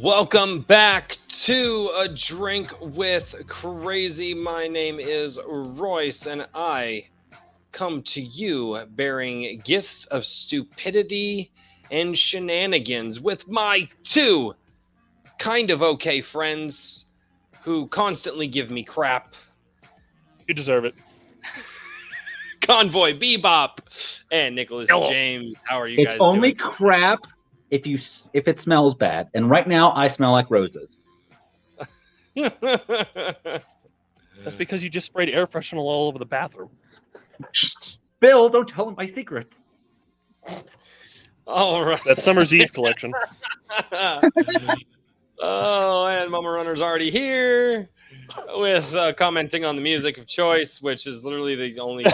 Welcome back to A Drink with Crazy. My name is Royce, and I come to you bearing gifts of stupidity and shenanigans with my two kind of okay friends who constantly give me crap. You deserve it. Convoy Bebop and Nicholas Hello. James. How are you guys It's only doing? crap if it smells bad. And right now, I smell like roses. That's because you just sprayed air freshener all over the bathroom. Bill, don't tell him my secrets. All right. That Summer's Eve collection. Oh, and Mama Runner's already here with commenting on the music of choice, which is literally the only.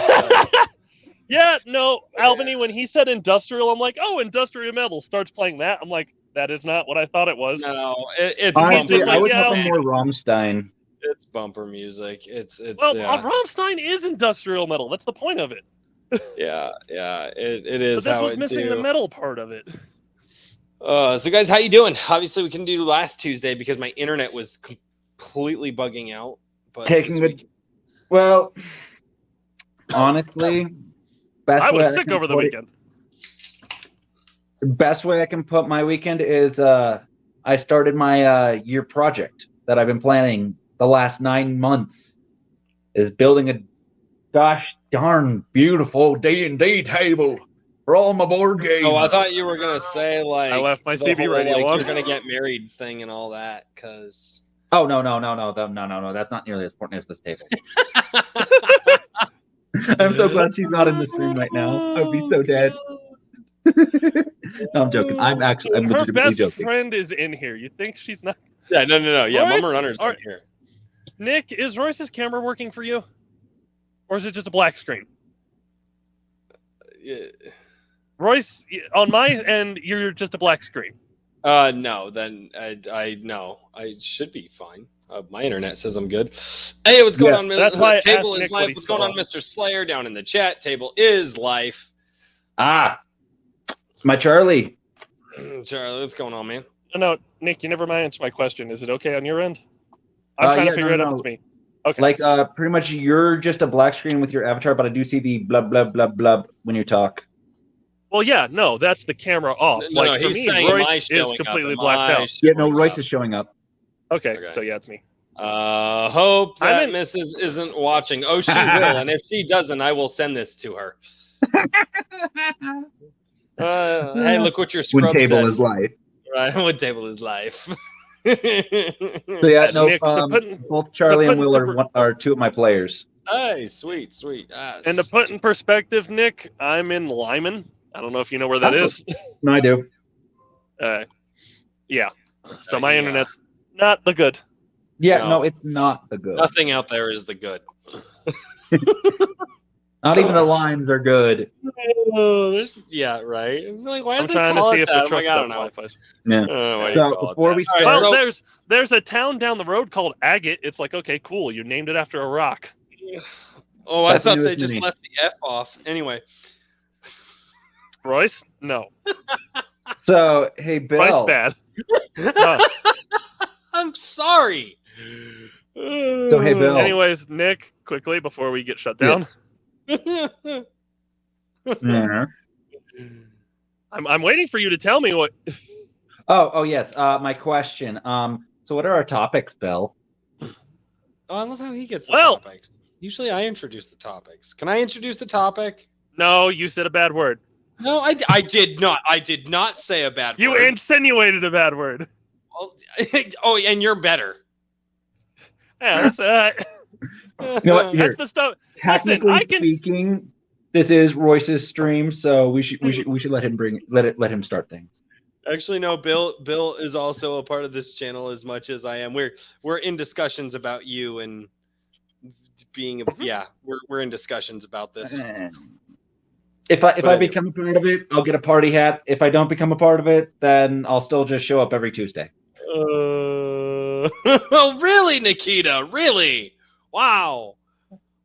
Yeah, no, Albany, when he said industrial, I'm like, oh, industrial metal. Starts playing that. I'm like, that is not what I thought it was. No, it's Honestly, bumper. I was yeah. hoping more Rammstein. It's bumper music. It's Well, yeah. Rammstein is industrial metal. That's the point of it. Yeah. It But is this how was it missing do. the metal part of it. So guys, how you doing? Obviously, we couldn't do last Tuesday because my internet was completely bugging out. But Taking this the well, honestly, I was sick over the weekend. The best way I can put my weekend is I started my year project that I've been planning the last 9 months. Is building a gosh darn beautiful D&D table for all my board games. Oh, I thought you were gonna say like I left my the CB whole, radio like, on. you're gonna get married thing and all that, because. Oh no! That's not nearly as important as this table. I'm so glad she's not in this room right now. I'd be so dead. No, I'm joking. I'm Her legitimately best joking. friend is in here. You think she's not? Yeah, no. Yeah, Royce, Mama Runner's are- right here. Nick, is Royce's camera working for you? Or is it just a black screen? Yeah. Royce, on my end, you're just a black screen. No, then I should be fine. My internet says I'm good. Hey, what's going on? that's why I Table asked is Nick what life. he What's going on, saw. Mr. Slayer? Down in the chat. Table is life. My Charlie. Charlie, what's going on, man? No, Nick, you never answered my question. Is it okay on your end? I'm trying to figure it out if it's me. Okay. Like, pretty much you're just a black screen with your avatar, but I do see the blub, blub, blub, blub when you talk. Well, yeah, no, that's the camera off. No, like, for he's me, saying, am I Royce is showing completely up? blacked out. Yeah, no, Royce is showing up. Okay, Okay. so yeah, it's me. Hope that I'm in- Mrs. isn't watching. Oh, she will, and if she doesn't, I will send this to her. Hey, look what your When scrub table said. is life. Right, what table is life? So yeah, no, Nick, both Charlie and Will to are two of my players. Hey, sweet. And to put in perspective, Nick, I'm in Lyman. I don't know if you know where that Oh. is. No, I do. Yeah. So my Yeah. internet's not the good. Yeah, No. no, it's not the good. Nothing out there is the good. Not even the lines are good. Oh, yeah, right. It's like, why I'm did they trying to call see it if that? the I'm truck like, I don't know. Wi-Fi. Yeah. Why do So you call it before that? we All right, start- Well, so- there's a town down the road called Agate. It's like, okay, cool. You named it after a rock. oh, I That's thought new they with just me. left the F off. Anyway, Royce? No. So, hey, Bill. Royce bad. No. I'm sorry. So, hey, Bill. Anyways, Nick, quickly before we get shut down, Mhm. I'm waiting for you to tell me what. Oh, yes. My question. So what are our topics, Bill? Oh, I love how he gets the Well- topics. Usually I introduce the topics. Can I introduce the topic? No, you said a bad word. No, I did not. I did not say a bad You word. insinuated a bad word. Oh, and you're better. Yeah, that's, You know what? Here, that's the stuff. technically I can- speaking, this is Royce's stream, so we should let him start things. Actually, no. Bill is also a part of this channel as much as I am. We're in discussions about you and being. Yeah, we're in discussions about this. If I anyway. become a part of it, I'll get a party hat. If I don't become a part of it, then I'll still just show up every Tuesday. Oh, really, Nikita? Really? Wow.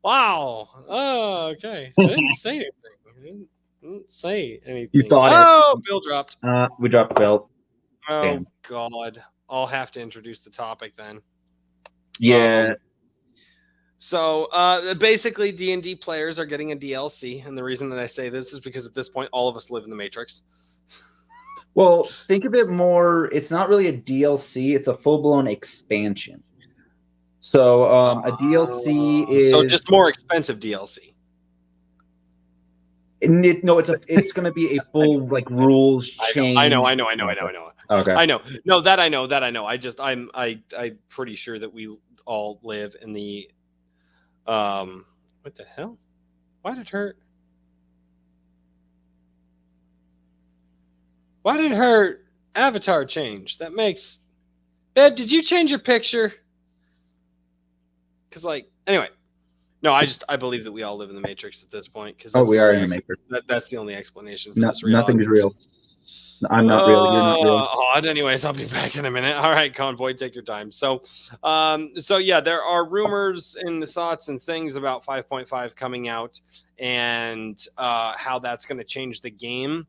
Oh, okay. I didn't say anything. I didn't say anything. You thought it. Oh, Bill dropped. We dropped Bill. Oh, Damn. God. I'll have to introduce the topic then. Yeah. So basically, D&D players are getting a DLC, and the reason that I say this is because at this point, all of us live in the Matrix. Well, think of it more. It's not really a DLC; it's a full-blown expansion. So a DLC is so just more expensive DLC. No, it's going to be a full like rules change. I know. Okay. No, that I know. I'm pretty sure that we all live in the what the hell? Why did her avatar change? That makes Babe, did you change your picture? Cuz anyway. No, I believe that we all live in the Matrix at this point because we are in the Matrix. That's the only explanation for this reality. Nothing's real. I'm not real. You're not real. Odd. Anyways, I'll be back in a minute. All right, Convoy, take your time. So yeah, there are rumors and thoughts and things about 5.5 coming out and how that's going to change the game.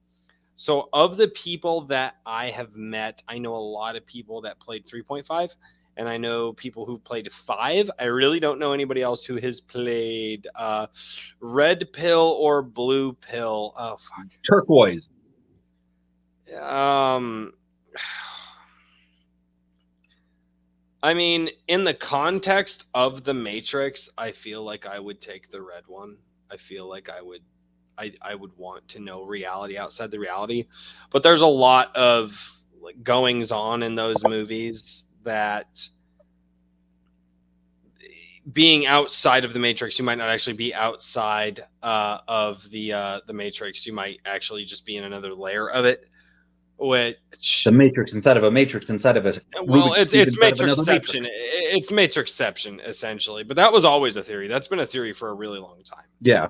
So of the people that I have met, I know a lot of people that played 3.5. And I know people who played 5. I really don't know anybody else who has played red pill or blue pill. Oh, fuck. Turquoise. I mean, in the context of the Matrix, I feel like I would take the red one. I feel like I would want to know reality outside the reality. But there's a lot of goings on in those movies that being outside of the Matrix, you might not actually be outside of the Matrix. You might actually just be in another layer of it. Which the Matrix inside of a Matrix inside of a it's Matrixception. It's Matrixception essentially. But that was always a theory. That's been a theory for a really long time. Yeah.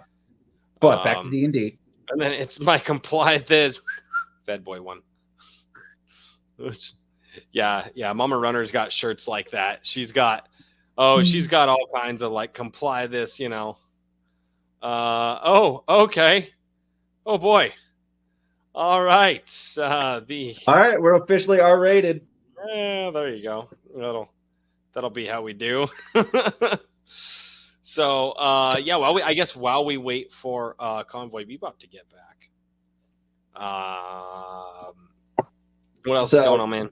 But back to D&D. And then it's my comply this bad boy one. Which, yeah. Mama Runner's got shirts like that. She's got all kinds of comply this, okay. Oh boy. All right. All right, we're officially R-rated. Yeah, there you go. That'll be how we do. So I guess while we wait for Convoy Bebop to get back. What else is going on, man?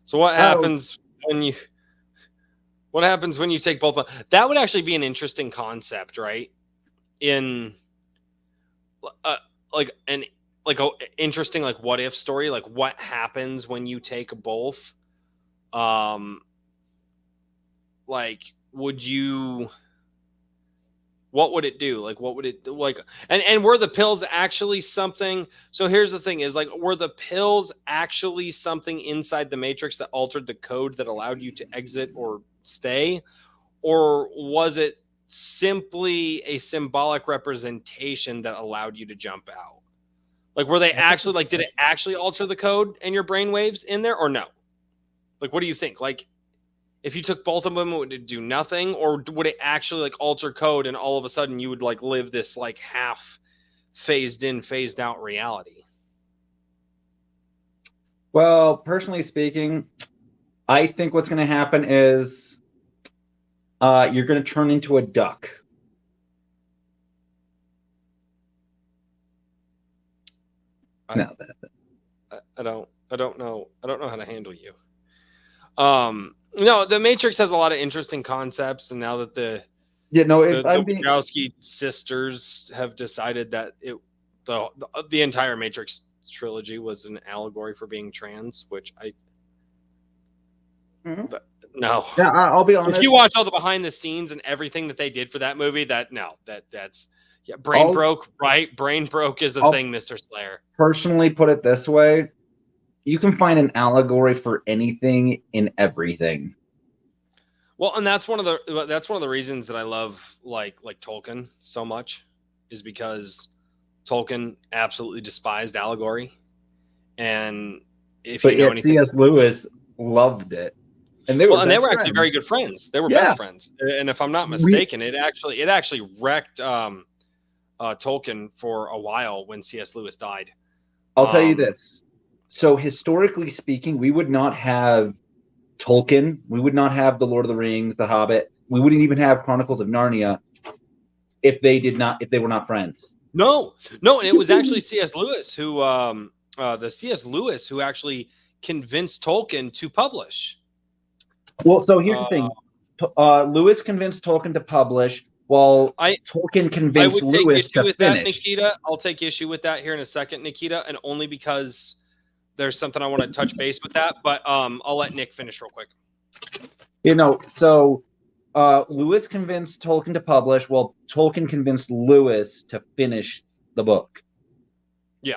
So what happens when you take both? That would actually be an interesting concept, right? In an interesting what if story, what happens when you take both? What would it do? What would it and were the pills actually something? So here's the thing is were the pills actually something inside the Matrix that altered the code that allowed you to exit or stay? Or was it simply a symbolic representation that allowed you to jump out? Were they actually did it actually alter the code and your brainwaves in there or no? What do you think? If you took both of them, would it do nothing, or would it actually alter code and all of a sudden you would live this half phased in, phased out reality? Well, personally speaking, I think what's going to happen is you're going to turn into a duck. I don't know how to handle you. No, the Matrix has a lot of interesting concepts, and now that the Wachowski sisters have decided that the entire Matrix trilogy was an allegory for being trans, which no. Yeah, I'll be honest. If you watch all the behind the scenes and everything that they did for that movie, that's brain broke, right? Brain broke is a thing, Mr. Slayer. Personally, put it this way. You can find an allegory for anything in everything. Well, and that's one of the reasons that I love like Tolkien so much, is because Tolkien absolutely despised allegory, and C.S. Lewis loved it, and they were actually very good friends. They were best friends, and if I'm not mistaken, it actually wrecked Tolkien for a while when C.S. Lewis died. I'll tell you this. So historically speaking, we would not have Tolkien. We would not have The Lord of the Rings, The Hobbit. We wouldn't even have Chronicles of Narnia if they were not friends. No, and it was actually C.S. Lewis who, the C.S. Lewis who actually convinced Tolkien to publish. Well, so here's the thing. Lewis convinced Tolkien to publish, while Tolkien convinced Lewis to finish. That, Nikita. I'll take issue with that here in a second, Nikita, and only because there's something I want to touch base with that. But I'll let Nick finish real quick. So Lewis convinced Tolkien to publish, while Tolkien convinced Lewis to finish the book. Yeah.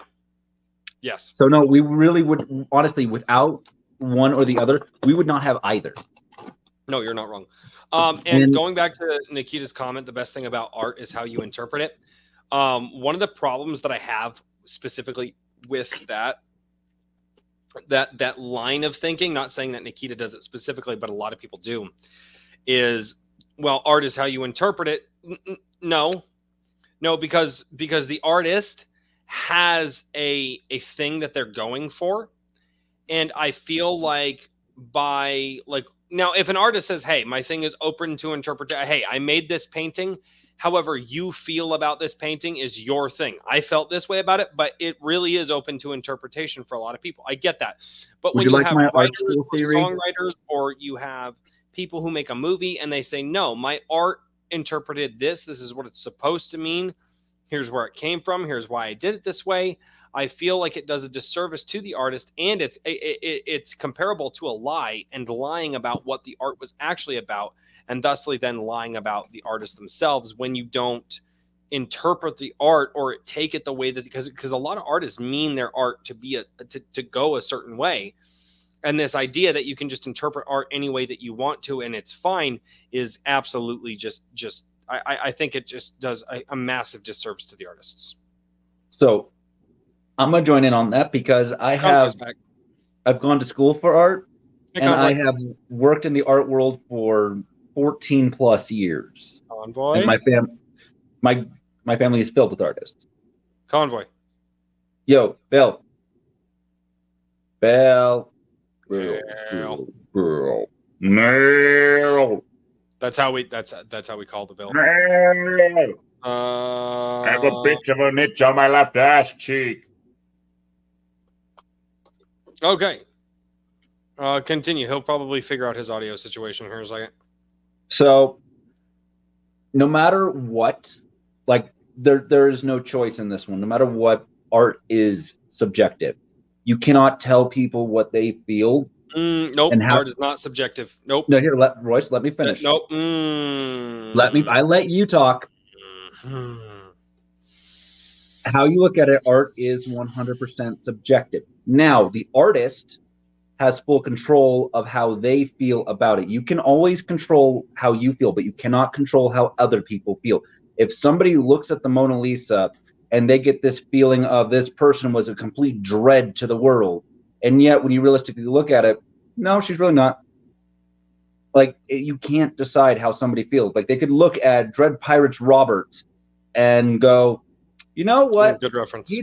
Yes. So no, we really would, honestly, without one or the other, we would not have either. No, you're not wrong. And going back to Nikita's comment, the best thing about art is how you interpret it. One of the problems that I have specifically with that line of thinking, not saying that Nikita does it specifically, but a lot of people do, is, well, art is how you interpret it. No, because the artist has a thing that they're going for. And I feel like now, if an artist says, hey, my thing is open to interpret, hey, I made this painting, however you feel about this painting is your thing. I felt this way about it, but it really is open to interpretation for a lot of people. I get that. But when you have writers or songwriters, or you have people who make a movie and they say, no, my art interpreted this is what it's supposed to mean, here's where it came from, here's why I did it this way, I feel like it does a disservice to the artist, and it's comparable to a lie, and lying about what the art was actually about, and thusly then lying about the artists themselves when you don't interpret the art or take it the way that, because a lot of artists mean their art to be to go a certain way. And this idea that you can just interpret art any way that you want to and it's fine is absolutely just I think it just does a massive disservice to the artists. So I'm gonna join in on that because I've gone to school for art, and I have worked in the art world for 14 plus years. Convoy. And my family is filled with artists. Convoy. Yo, Bill. That's how we call the bill. I have a bitch of an itch on my left ass cheek. Okay. Continue. He'll probably figure out his audio situation here in a second. So, no matter what, like there is no choice in this one. No matter what, art is subjective. You cannot tell people what they feel. Nope. Art is not subjective. Nope. No, here, Royce, let me finish. Nope. I let you talk. How you look at it, art is 100% subjective. Now, the artist has full control of how they feel about it. You can always control how you feel, but you cannot control how other people feel. If somebody looks at the Mona Lisa and they get this feeling of this person was a complete dread to the world, and yet when you realistically look at it, no, she's really not. Like, you can't decide how somebody feels. Like, they could look at Dread Pirates Roberts and go, you know what? Good reference.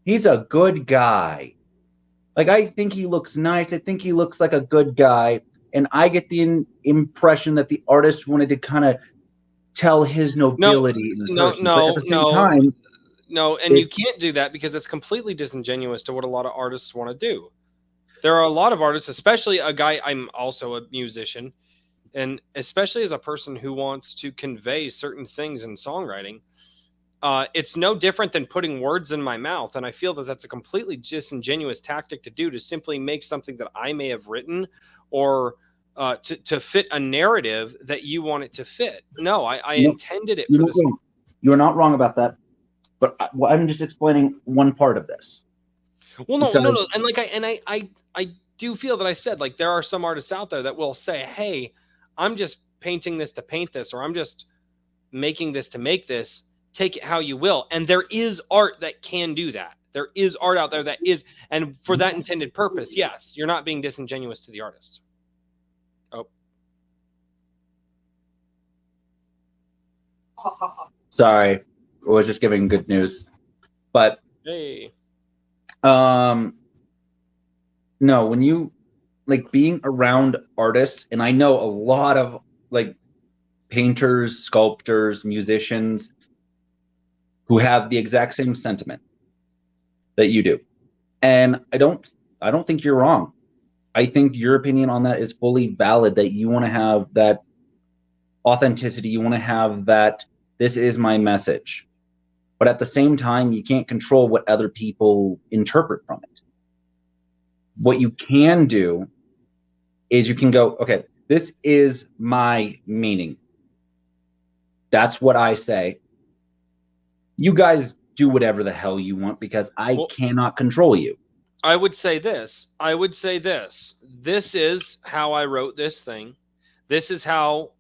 He's a good guy. Like, I think he looks nice. I think he looks like a good guy. And I get the impression that the artist wanted to kind of tell his nobility. No, and you can't do that because it's completely disingenuous to what a lot of artists want to do. There are a lot of artists, especially I'm also a musician, and especially as a person who wants to convey certain things in songwriting, it's no different than putting words in my mouth. And I feel that that's a completely disingenuous tactic to do, to simply make something that I may have written or to fit a narrative that you want it to fit. No, I intended it for this. You're not wrong about that. But I'm just explaining one part of this. Well, no. And I do feel that I said, like, there are some artists out there that will say, hey, I'm just painting this to paint this, or I'm just making this to make this. Take it how you will. And there is art that can do that. There is art out there that is, and for that intended purpose, yes, you're not being disingenuous to the artist. Oh. Sorry. I was just giving good news. But hey. no, when you like being around artists, and I know a lot of like painters, sculptors, musicians who have the exact same sentiment that you do. And I don't think you're wrong. I think your opinion on that is fully valid, that you want to have that authenticity, you want to have that this is my message. But at the same time, you can't control what other people interpret from it. What you can do is you can go, okay, this is my meaning. That's what I say. You guys do whatever the hell you want because I cannot control you. I would say this. This is how I wrote this thing. This is how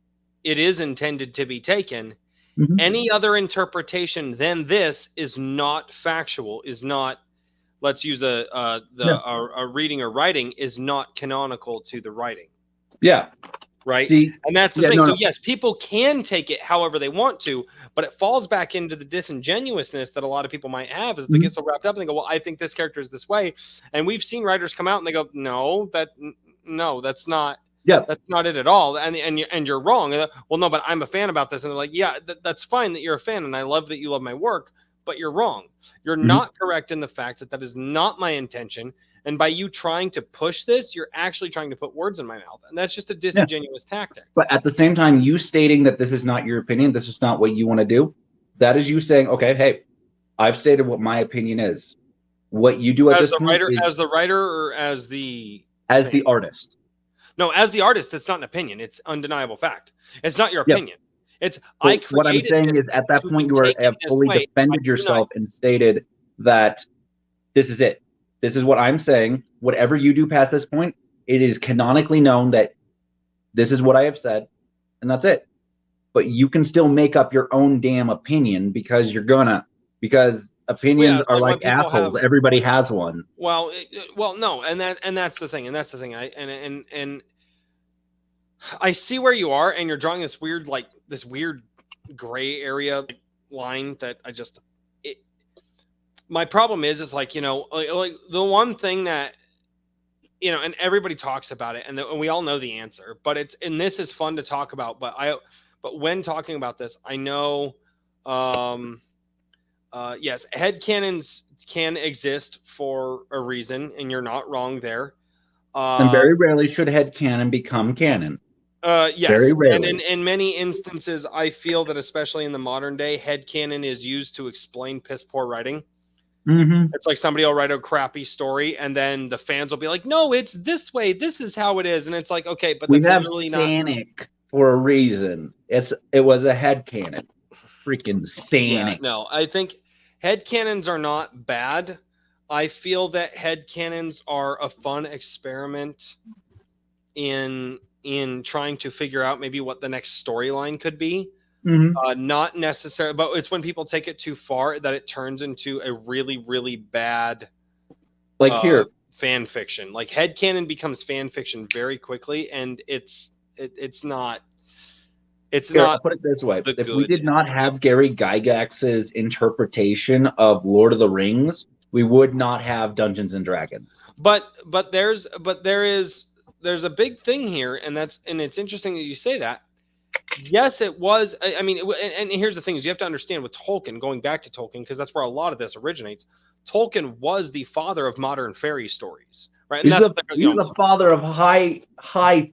it is intended to be taken. Mhm. Any other interpretation than this is not factual, is not, let's use a reading or writing, is not canonical to the writing. Yeah. Right. See, and that's the yeah, thing. no, So no. yes, people can take it however they want to, but it falls back into the disingenuousness that a lot of people might have, is that they get so wrapped up and they go, well, I think this character is this way. And we've seen writers come out and they go, no, that's not. Yeah. That's not it at all. And you're wrong. Well, no, but I'm a fan about this. And they're like, yeah, that's fine that you're a fan. And I love that you love my work, but you're wrong. You're not correct in the fact that that is not my intention. And by you trying to push this, you're actually trying to put words in my mouth. And that's just a disingenuous tactic. But at the same time, you stating that this is not your opinion, this is not what you want to do, that is you saying, okay, hey, I've stated what my opinion is. What you do at As this the point writer, is as the writer, or as the artist. No, as the artist, it's not an opinion. It's undeniable fact. It's not your Yep. opinion. It's But I created what I'm saying this is at that to point be you taken have this fully way. defended I do yourself and stated that this is it. This is what I'm saying. Whatever you do past this point, it is canonically known that this is what I have said, and that's it. But you can still make up your own damn opinion because opinions it's are like when like people assholes. have- Everybody has one. Well, no, and that's the thing. And I see where you are, and you're drawing this weird gray area line that I just. My problem is like, like the one thing that, and everybody talks about it, and we all know the answer, but this is fun to talk about. But when talking about this, I know, yes, headcanons can exist for a reason, and you're not wrong there. And very rarely should headcanon become canon. Yes, very rarely. and in many instances, I feel that especially in the modern day, headcanon is used to explain piss poor writing. Mm-hmm. It's like somebody will write a crappy story, and then the fans will be like, "No, it's this way. This is how it is." And it's like, okay, but that's literally not. Sanic for a reason. It was a headcanon. Freaking Sanic. Yeah, no, I think headcanons are not bad. I feel that headcanons are a fun experiment in trying to figure out maybe what the next storyline could be. Mm-hmm. Not necessarily, but it's when people take it too far that it turns into a really, really bad here fan fiction. Like headcanon becomes fan fiction very quickly, and it's not. It's Here, not. I'll put it this way: if we good. did not have Gary Gygax's interpretation of Lord of the Rings, we would not have Dungeons and Dragons. But there is a big thing here, and it's interesting that you say that. Yes, it was. I mean, and here's the thing: is you have to understand with Tolkien, going back to Tolkien, because that's where a lot of this originates. Tolkien was the father of modern fairy stories, right? And he's the father of high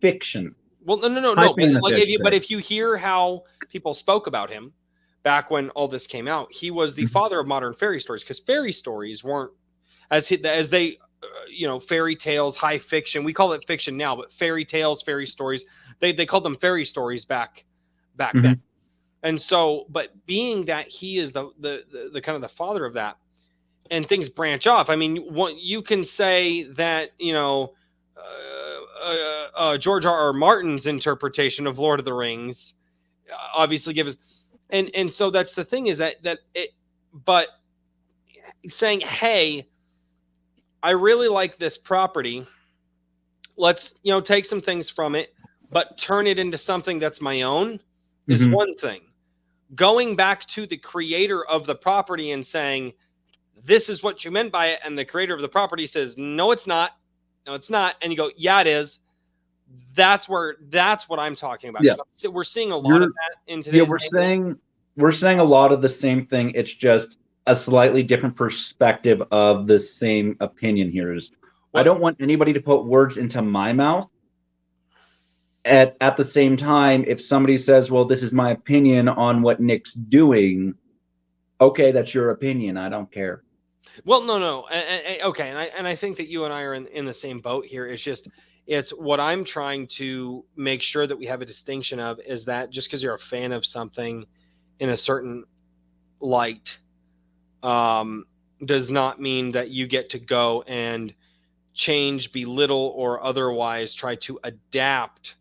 fiction. Well, no. But if you hear how people spoke about him back when all this came out, he was the father of modern fairy stories, because fairy stories weren't as they. Fairy tales, high fiction. We call it fiction now, but fairy tales, fairy stories. They called them fairy stories back then. And so, but being that he is the kind of the father of that, and things branch off. I mean, you can say that George R.R. Martin's interpretation of Lord of the Rings obviously gives, and so that's the thing, is that it, but saying, hey, I really like this property. Let's, take some things from it, but turn it into something that's my own is one thing. Going back to the creator of the property and saying, this is what you meant by it, and the creator of the property says, no, it's not. no, it's not. And you go, yeah, it is. That's what I'm talking about. Yeah. We're seeing a lot of that in today's. Yeah, we're saying a lot of the same thing. It's just a slightly different perspective of the same opinion here. I don't want anybody to put words into my mouth. At the same time, if somebody says, well, this is my opinion on what Nick's doing, okay, that's your opinion. I don't care. Well, no. Okay, and I think that you and I are in the same boat here. It's what I'm trying to make sure that we have a distinction of is that just because you're a fan of something in a certain light does not mean that you get to go and change, belittle, or otherwise try to adapt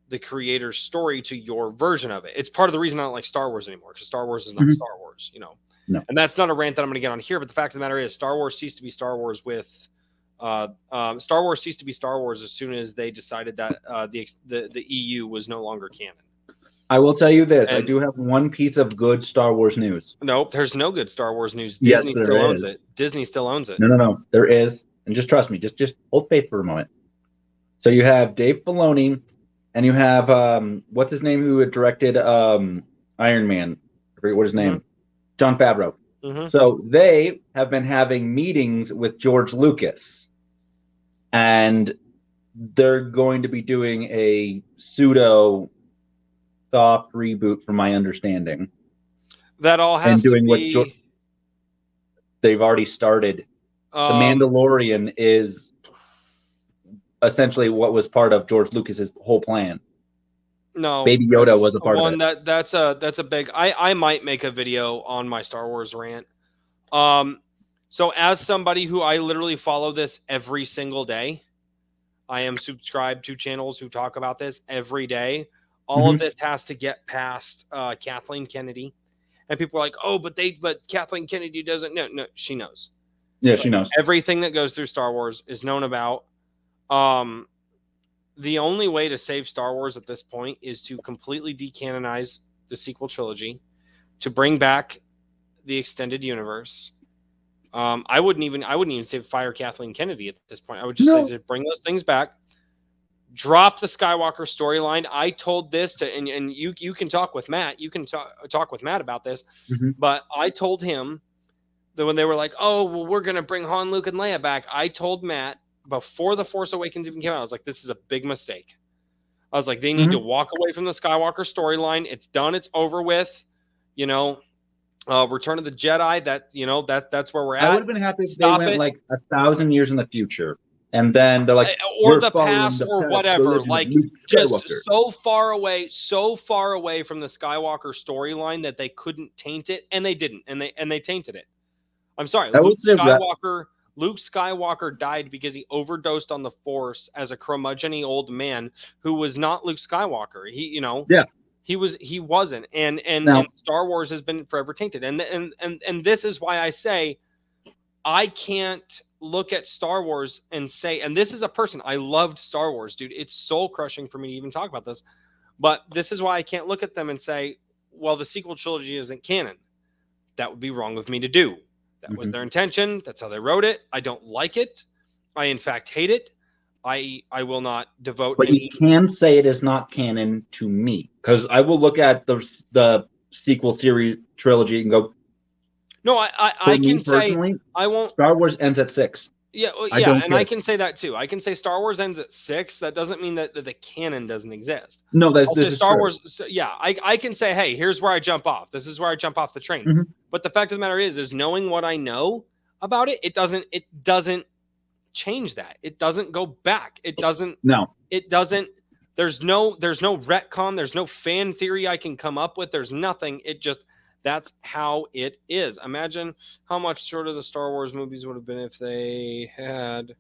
the creator's story to your version of it. It's part of the reason I don't like Star Wars anymore, because Star Wars is not Star Wars, No. And that's not a rant that I'm going to get on here, but the fact of the matter is Star Wars ceased to be Star Wars Star Wars ceased to be Star Wars as soon as they decided that the EU was no longer canon. I will tell you this. I do have one piece of good Star Wars news. Nope, there's no good Star Wars news. Yes, Disney still owns it. Disney still owns it. No. There is. And just trust me. Just hold faith for a moment. So you have Dave Filoni, and you have what's his name who had directed Iron Man? I forget what his name. Jon Favreau. So they have been having meetings with George Lucas, and they're going to be doing a pseudo soft reboot, from my understanding. That all has to be. They've already started. The Mandalorian is essentially what was part of George Lucas's whole plan. No, Baby Yoda was a part of it. That's a big. I might make a video on my Star Wars rant. So as somebody who I literally follow this every single day, I am subscribed to channels who talk about this every day. All of this has to get past Kathleen Kennedy, and people are like, "Oh, but Kathleen Kennedy doesn't know." No, she knows. Yeah, she knows. Everything that goes through Star Wars is known about. The only way to save Star Wars at this point is to completely decanonize the sequel trilogy, to bring back the extended universe. I wouldn't even say fire Kathleen Kennedy at this point. I would just say bring those things back. Drop the Skywalker storyline. I told this to, and you can talk with Matt. You can talk with Matt about this. But I told him that when they were like, "Oh, well, we're gonna bring Han, Luke, and Leia back," I told Matt before The Force Awakens even came out, I was like, "This is a big mistake." I was like, "They need to walk away from the Skywalker storyline. It's done. It's over with." Return of the Jedi. That's where we're at. I would have been happy if they went like 1,000 years in the future. And then they're like, or the past, or whatever, like just so far away from the Skywalker storyline that they couldn't taint it, and they didn't, and they tainted it. I'm sorry, Luke Skywalker died because he overdosed on the Force as a curmudgeon-y old man who was not Luke Skywalker. He wasn't, and Star Wars has been forever tainted, and this is why I say I can't look at Star Wars and say, and this is a person, I loved Star Wars, dude. It's soul crushing for me to even talk about this, but this is why I can't look at them and say, well, the sequel trilogy isn't canon. That would be wrong of me to do. That was their intention. That's how they wrote it. I don't like it. I, in fact, hate it. I will not devote. But you can say it is not canon to me, because I will look at the sequel series trilogy and go, no, I can say I won't. Star Wars ends at 6. Yeah, I can say that too. I can say Star Wars ends at 6. That doesn't mean that the canon doesn't exist. No, this is Star true. Wars. So, yeah, I can say, hey, here's where I jump off. This is where I jump off the train. But the fact of the matter is knowing what I know about it, it doesn't change that. It doesn't go back. It doesn't. No. It doesn't. There's no retcon. There's no fan theory I can come up with. There's nothing. It just. That's how it is. Imagine how much shorter the Star Wars movies would have been if they had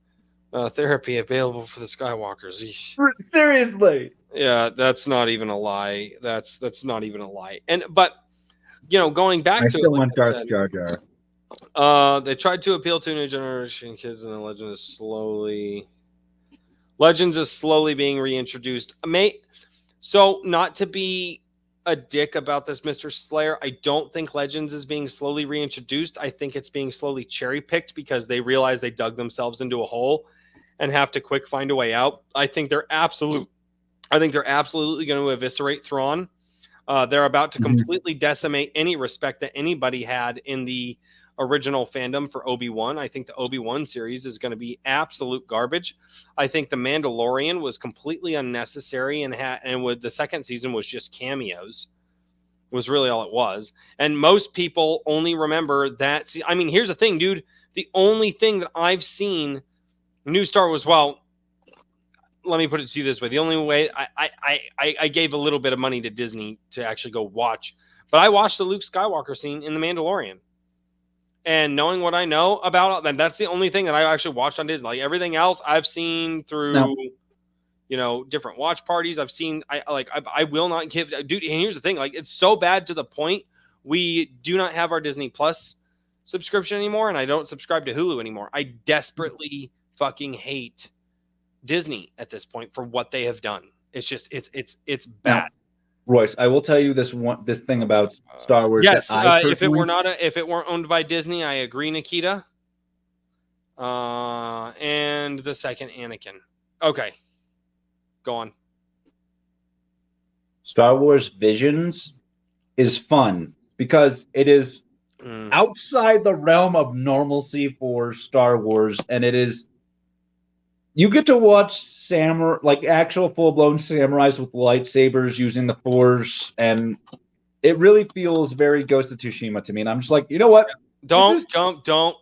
therapy available for the Skywalkers. Seriously. Yeah, that's not even a lie. That's not even a lie. But going back to still want Darth Jar Jar. They tried to appeal to a new generation of kids, and the Legends is slowly being reintroduced. So not to be a dick about this, Mr. Slayer, I don't think Legends is being slowly reintroduced. I think it's being slowly cherry picked because they realize they dug themselves into a hole, and have to quick find a way out. I think they're absolutely going to eviscerate Thrawn. They're about to completely decimate any respect that anybody had in the original fandom for Obi-Wan. I think the Obi-Wan series is going to be absolute garbage. I think the Mandalorian was completely unnecessary, and with the second season was just cameos. Was really all it was. And most people only remember that. See, I mean, here's the thing, dude. The only thing that I've seen new Star Wars, well, let me put it to you this way. The only way I gave a little bit of money to Disney to actually go watch, but I watched the Luke Skywalker scene in The Mandalorian. And knowing what I know about it, that's the only thing that I actually watched on Disney. Like everything else I've seen through, different watch parties. I've seen, I will not give, dude. And here's the thing, like it's so bad to the point we do not have our Disney Plus subscription anymore, and I don't subscribe to Hulu anymore. I desperately fucking hate Disney at this point for what they have done. It's just, it's bad. Now, Royce, I will tell you this thing about Star Wars. Yes, if it weren't owned by Disney, I agree, Nikita. And the second Anakin. Okay, go on. Star Wars Visions is fun because it is outside the realm of normalcy for Star Wars, and it is. You get to watch actual full-blown samurais with lightsabers using the Force, and it really feels very Ghost of Tsushima to me. And I'm just like, you know what? Don't. No.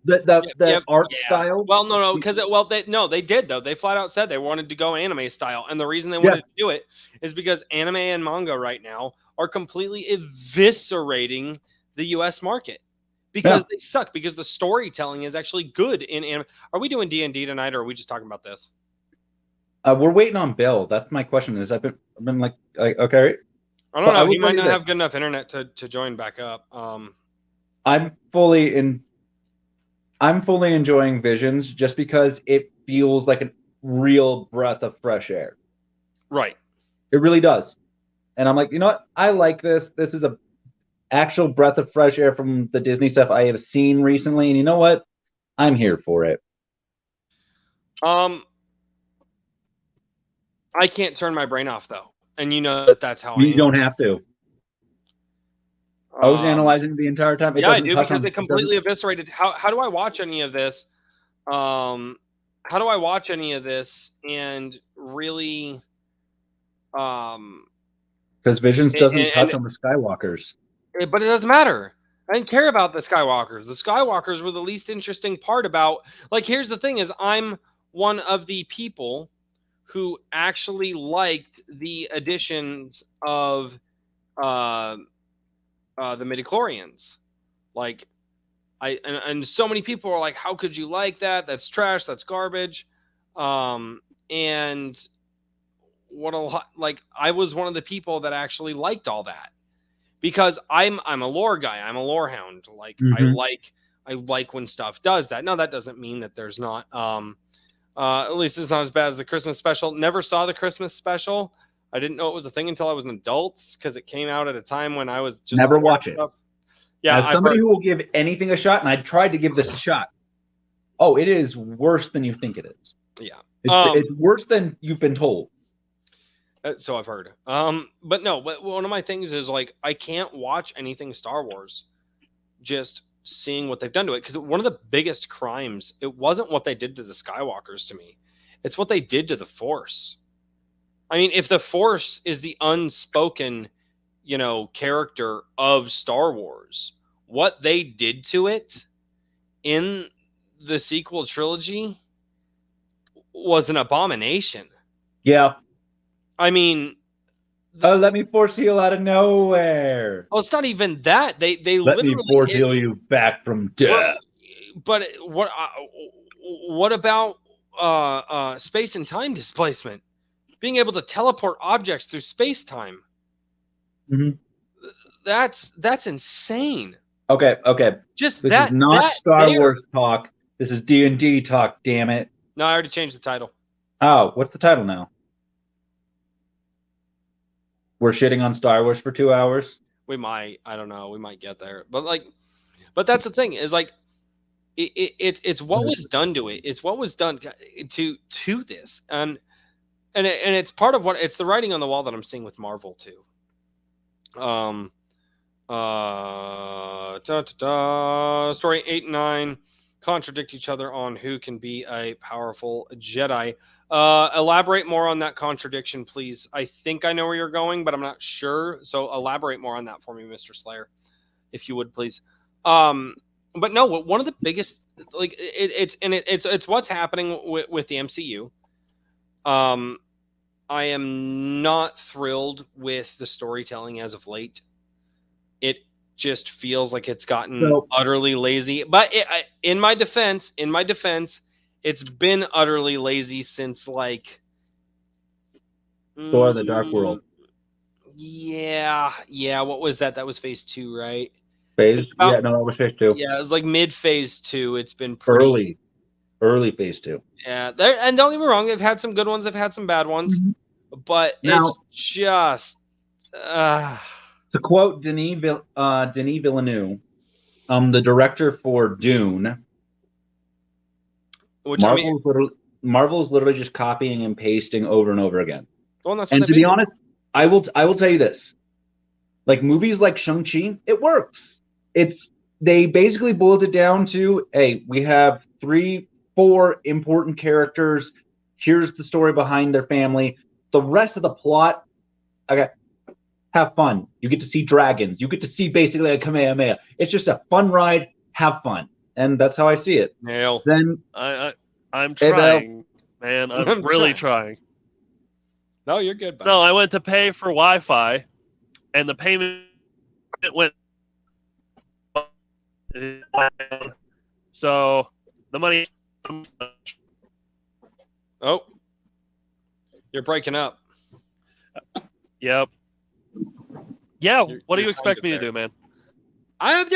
The art style. Well, no, because they did though. They flat out said they wanted to go anime style, and the reason they wanted to do it is because anime and manga right now are completely eviscerating the U.S. market. Because they suck. Because the storytelling is actually good in anime. Are we doing D&D tonight, or are we just talking about this? We're waiting on Bill. That's my question. Is I've been like okay. I don't know. He might not have good enough internet to join back up. I'm fully enjoying Visions just because it feels like a real breath of fresh air. Right. It really does. And I'm like, you know what? I like this. This is a actual breath of fresh air from the Disney stuff I have seen recently, and you know what? I'm here for it. I can't turn my brain off though, and you know that's how you don't have to. I was analyzing the entire time. I do because they completely eviscerated. How do I watch any of this? How do I watch any of this and really? Because Visions doesn't touch on the Skywalkers. But it doesn't matter. I didn't care about the Skywalkers. The Skywalkers were the least interesting part about. Like, here's the thing: is I'm one of the people who actually liked the additions of the midichlorians. Like, and so many people are like, "How could you like that? That's trash. That's garbage." And what a lot. Like, I was one of the people that actually liked all that. Because I'm a lore guy. I'm a lore hound. Like I like when stuff does that. Now that doesn't mean that there's not at least it's not as bad as the Christmas special. Never saw the Christmas special. I didn't know it was a thing until I was an adult because it came out at a time when I was just never watch it. Yeah, as somebody who will give anything a shot, and I tried to give this a shot. Oh, it is worse than you think it is. Yeah. It's worse than you've been told. So I've heard. But no, but one of my things is like I can't watch anything Star Wars just seeing what they've done to it, because one of the biggest crimes, it wasn't what they did to the Skywalkers to me. It's what they did to the Force. I mean, if the Force is the unspoken, character of Star Wars, what they did to it in the sequel trilogy was an abomination. Yeah. I mean, let me force heal out of nowhere. Well, it's not even that. They let literally me force heal you back from death. But what about space and time displacement? Being able to teleport objects through space time. Mm-hmm. That's insane. Okay. Just this that is not that Star there. Wars talk. This is D&D talk. Damn it. No, I already changed the title. Oh, what's the title now? We're shitting on Star Wars for 2 hours. We might. I don't know. We might get there. But that's the thing is like, it's what was done to it. It's what was done to this, and it's part of what it's the writing on the wall that I'm seeing with Marvel too. Story 8 and 9 contradict each other on who can be a powerful Jedi. Elaborate more on that contradiction, please. I think I know where you're going, but I'm not sure. So elaborate more on that for me, Mr. Slayer, if you would, please. But no, one of the biggest, like it's what's happening with the MCU. I am not thrilled with the storytelling as of late. It just feels like it's gotten utterly lazy. But in my defense, it's been utterly lazy since like Thor: The Dark World. Yeah. What was that? That was phase 2, right? That was phase 2. Yeah, it was like mid phase 2. It's been pretty early phase 2. Yeah, and don't get me wrong, they've had some good ones, they've had some bad ones, but now, it's just. To quote Denis Villeneuve, the director for Dune, Marvel's literally just copying and pasting over and over again. Well, and to be honest, I will tell you this: like movies like Shang-Chi, it works. They basically boiled it down to, hey, we have 3-4 important characters. Here's the story behind their family. The rest of the plot, okay. Have fun. You get to see dragons. You get to see basically a Kamehameha. It's just a fun ride. Have fun, and that's how I see it. Nail. Then I'm trying, man. I'm really trying. No, you're good. Buddy. No, I went to pay for Wi-Fi, and the payment went. So the money. Oh, you're breaking up. Yep. Yeah, what do you expect me to do, man? I'm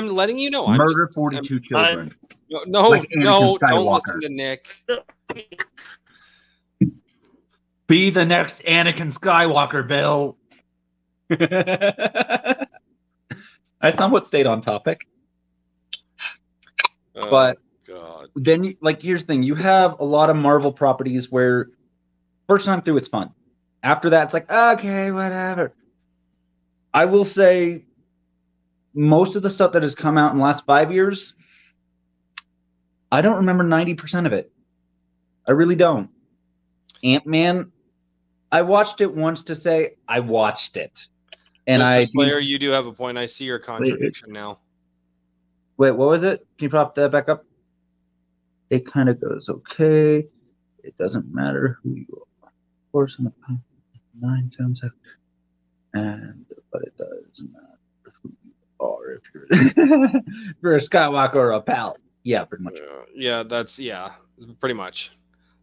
letting you know. Murder 42 children. No, don't listen to Nick. Be the next Anakin Skywalker, Bill. I somewhat stayed on topic. But God. Then, here's the thing. You have a lot of Marvel properties where first time through, it's fun. After that, it's like, okay, whatever. I will say most of the stuff that has come out in the last 5 years, I don't remember 90% of it. I really don't. Ant-Man, I watched it once to say I watched it. And Mr. Slayer, you do have a point. I see your contradiction now. Wait, what was it? Can you pop that back up? It kind of goes, okay. It doesn't matter who you are. Of course, in the 9 times after. But it does matter who you are if you're a Skywalker or a Pal. Yeah, pretty much. Pretty much.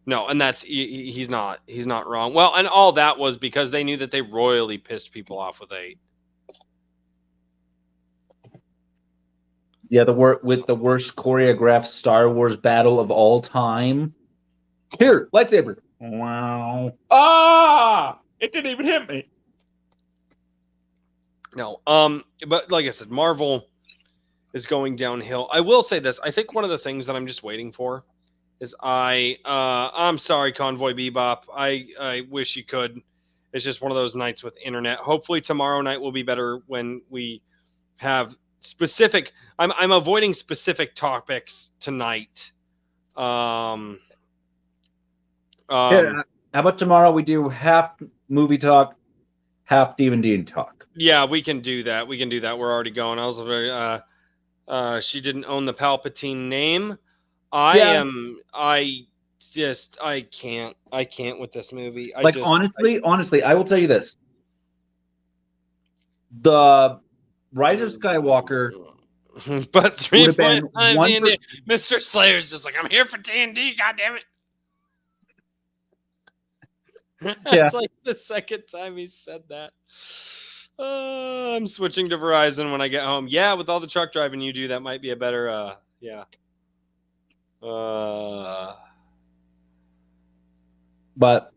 No, and that's he's not wrong. Well, and all that was because they knew that they royally pissed people off with 8. Yeah, with the worst choreographed Star Wars battle of all time. Here, lightsaber. Wow. Ah! It didn't even hit me. No, but like I said, Marvel is going downhill. I will say this. I think one of the things that I'm just waiting for is I'm sorry, Convoy Bebop. I wish you could. It's just one of those nights with internet. Hopefully tomorrow night will be better when we have specific. I'm avoiding specific topics tonight. How about tomorrow we do half movie talk, half D&D talk? Yeah, we can do that. We're already going. I was very. She didn't own the Palpatine name. I can't with this movie. Honestly, I will tell you this. The Rise of Skywalker. But 3.9 Mr. Slayer's just like, I'm here for D&D, goddammit. It's like the second time he said that. I'm switching to Verizon when I get home. Yeah, with all the truck driving you do, that might be a better, But,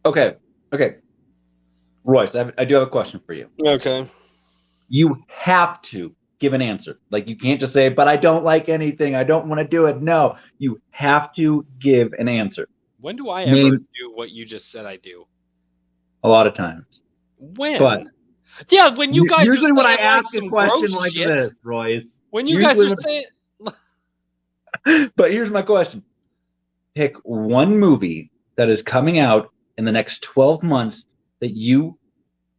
okay. Royce, I do have a question for you. Okay. You have to give an answer. Like, you can't just say, but I don't like anything. I don't want to do it. No, you have to give an answer. When do I ever Name do what you just said I do? a lot of times. When? But Yeah, when you guys usually are when I saying, like, ask a some question gross like shit, this, Royce. when you guys are usually saying, But here's my question. Pick one movie that is coming out in the next 12 months that you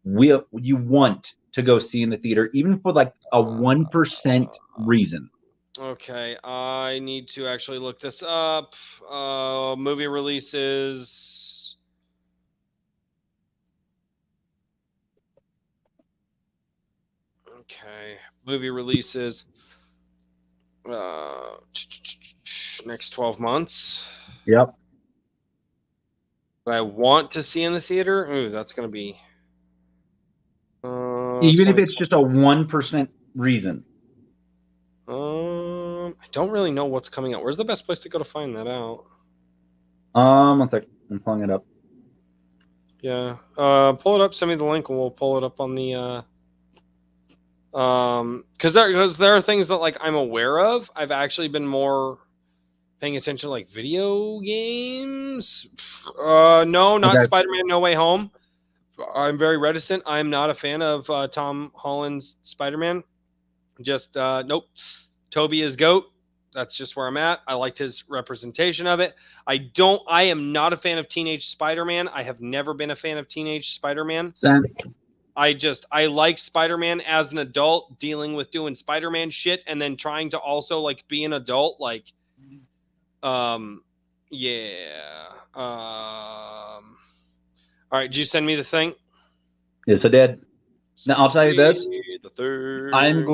want to go see in the theater, even for like a 1% reason. okay, I need to actually look this up. Movie releases. Okay, movie releases. Next 12 months. Yep. That I want to see in the theater. Ooh, that's gonna be. Even if it's just a 1% reason. I don't really know what's coming out. Where's the best place to go to find that out? One sec. I'm pulling it up. Yeah. Pull it up. Send me the link, and we'll pull it up on the. Because there are things that like I'm aware of. I've actually been more paying attention to like video games. No, not Okay. Spider-Man: No Way Home. I'm very reticent. I'm not a fan of Tom Holland's Spider-Man. Just nope. Toby is GOAT. That's just where I'm at. I liked his representation of it. I am not a fan of Teenage Spider-Man. I have never been a fan of Teenage Spider-Man. I like Spider-Man as an adult, dealing with doing Spider-Man shit and then trying to also like be an adult. Like, yeah. All right. Did you send me the thing? Yes, I did. Now I'll tell you this. The third. I am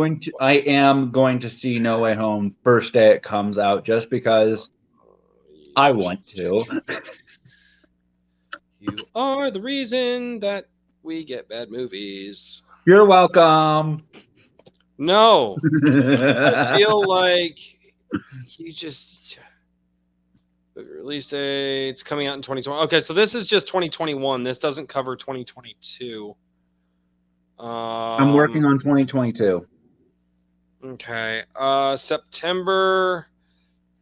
going to see No Way Home first day it comes out, just because I want to. You are the reason that we get bad movies. You're welcome. No. I feel like you just release date. It's coming out in 2020. Okay, so this is just 2021. This doesn't cover 2022. I'm working on 2022. Okay. September.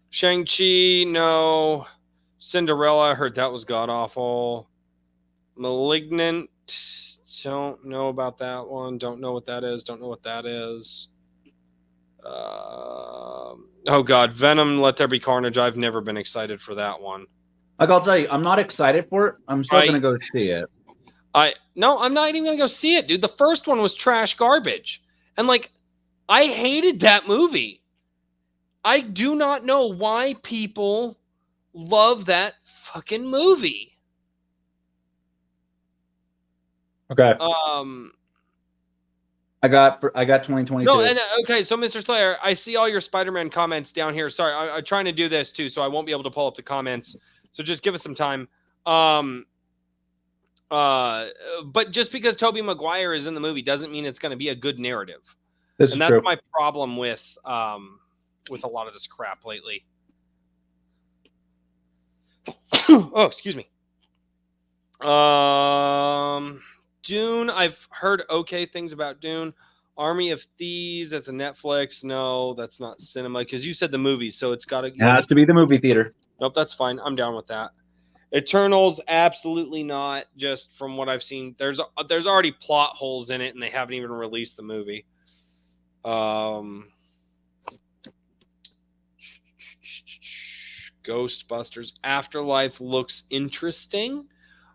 Shang-Chi, no. Cinderella, I heard that was god-awful. Malignant, don't know about that one. Don't know what that is. Don't know what that is. Oh, God. Venom, Let There Be Carnage. I've never been excited for that one. Like, I'll tell you, I'm not excited for it. I'm still going to go see it. No, I'm not even going to go see it, dude. The first one was trash garbage. And, like, I hated that movie. I do not know why people love that fucking movie. Okay. I got 2022. No, and okay, so Mr. Slayer, I see all your Spider-Man comments down here. Sorry, I'm trying to do this too, so I won't be able to pull up the comments. So just give us some time. But just because Tobey Maguire is in the movie doesn't mean it's going to be a good narrative. That's true. My problem with a lot of this crap lately. Oh, excuse me. Dune, I've heard okay things about Dune. Army of Thieves, that's a Netflix. No, that's not cinema, because you said the movie, so it's got to. It has to be the movie theater. Nope, that's fine. I'm down with that. Eternals, absolutely not. Just from what I've seen, there's already plot holes in it, and they haven't even released the movie. Ghostbusters Afterlife looks interesting.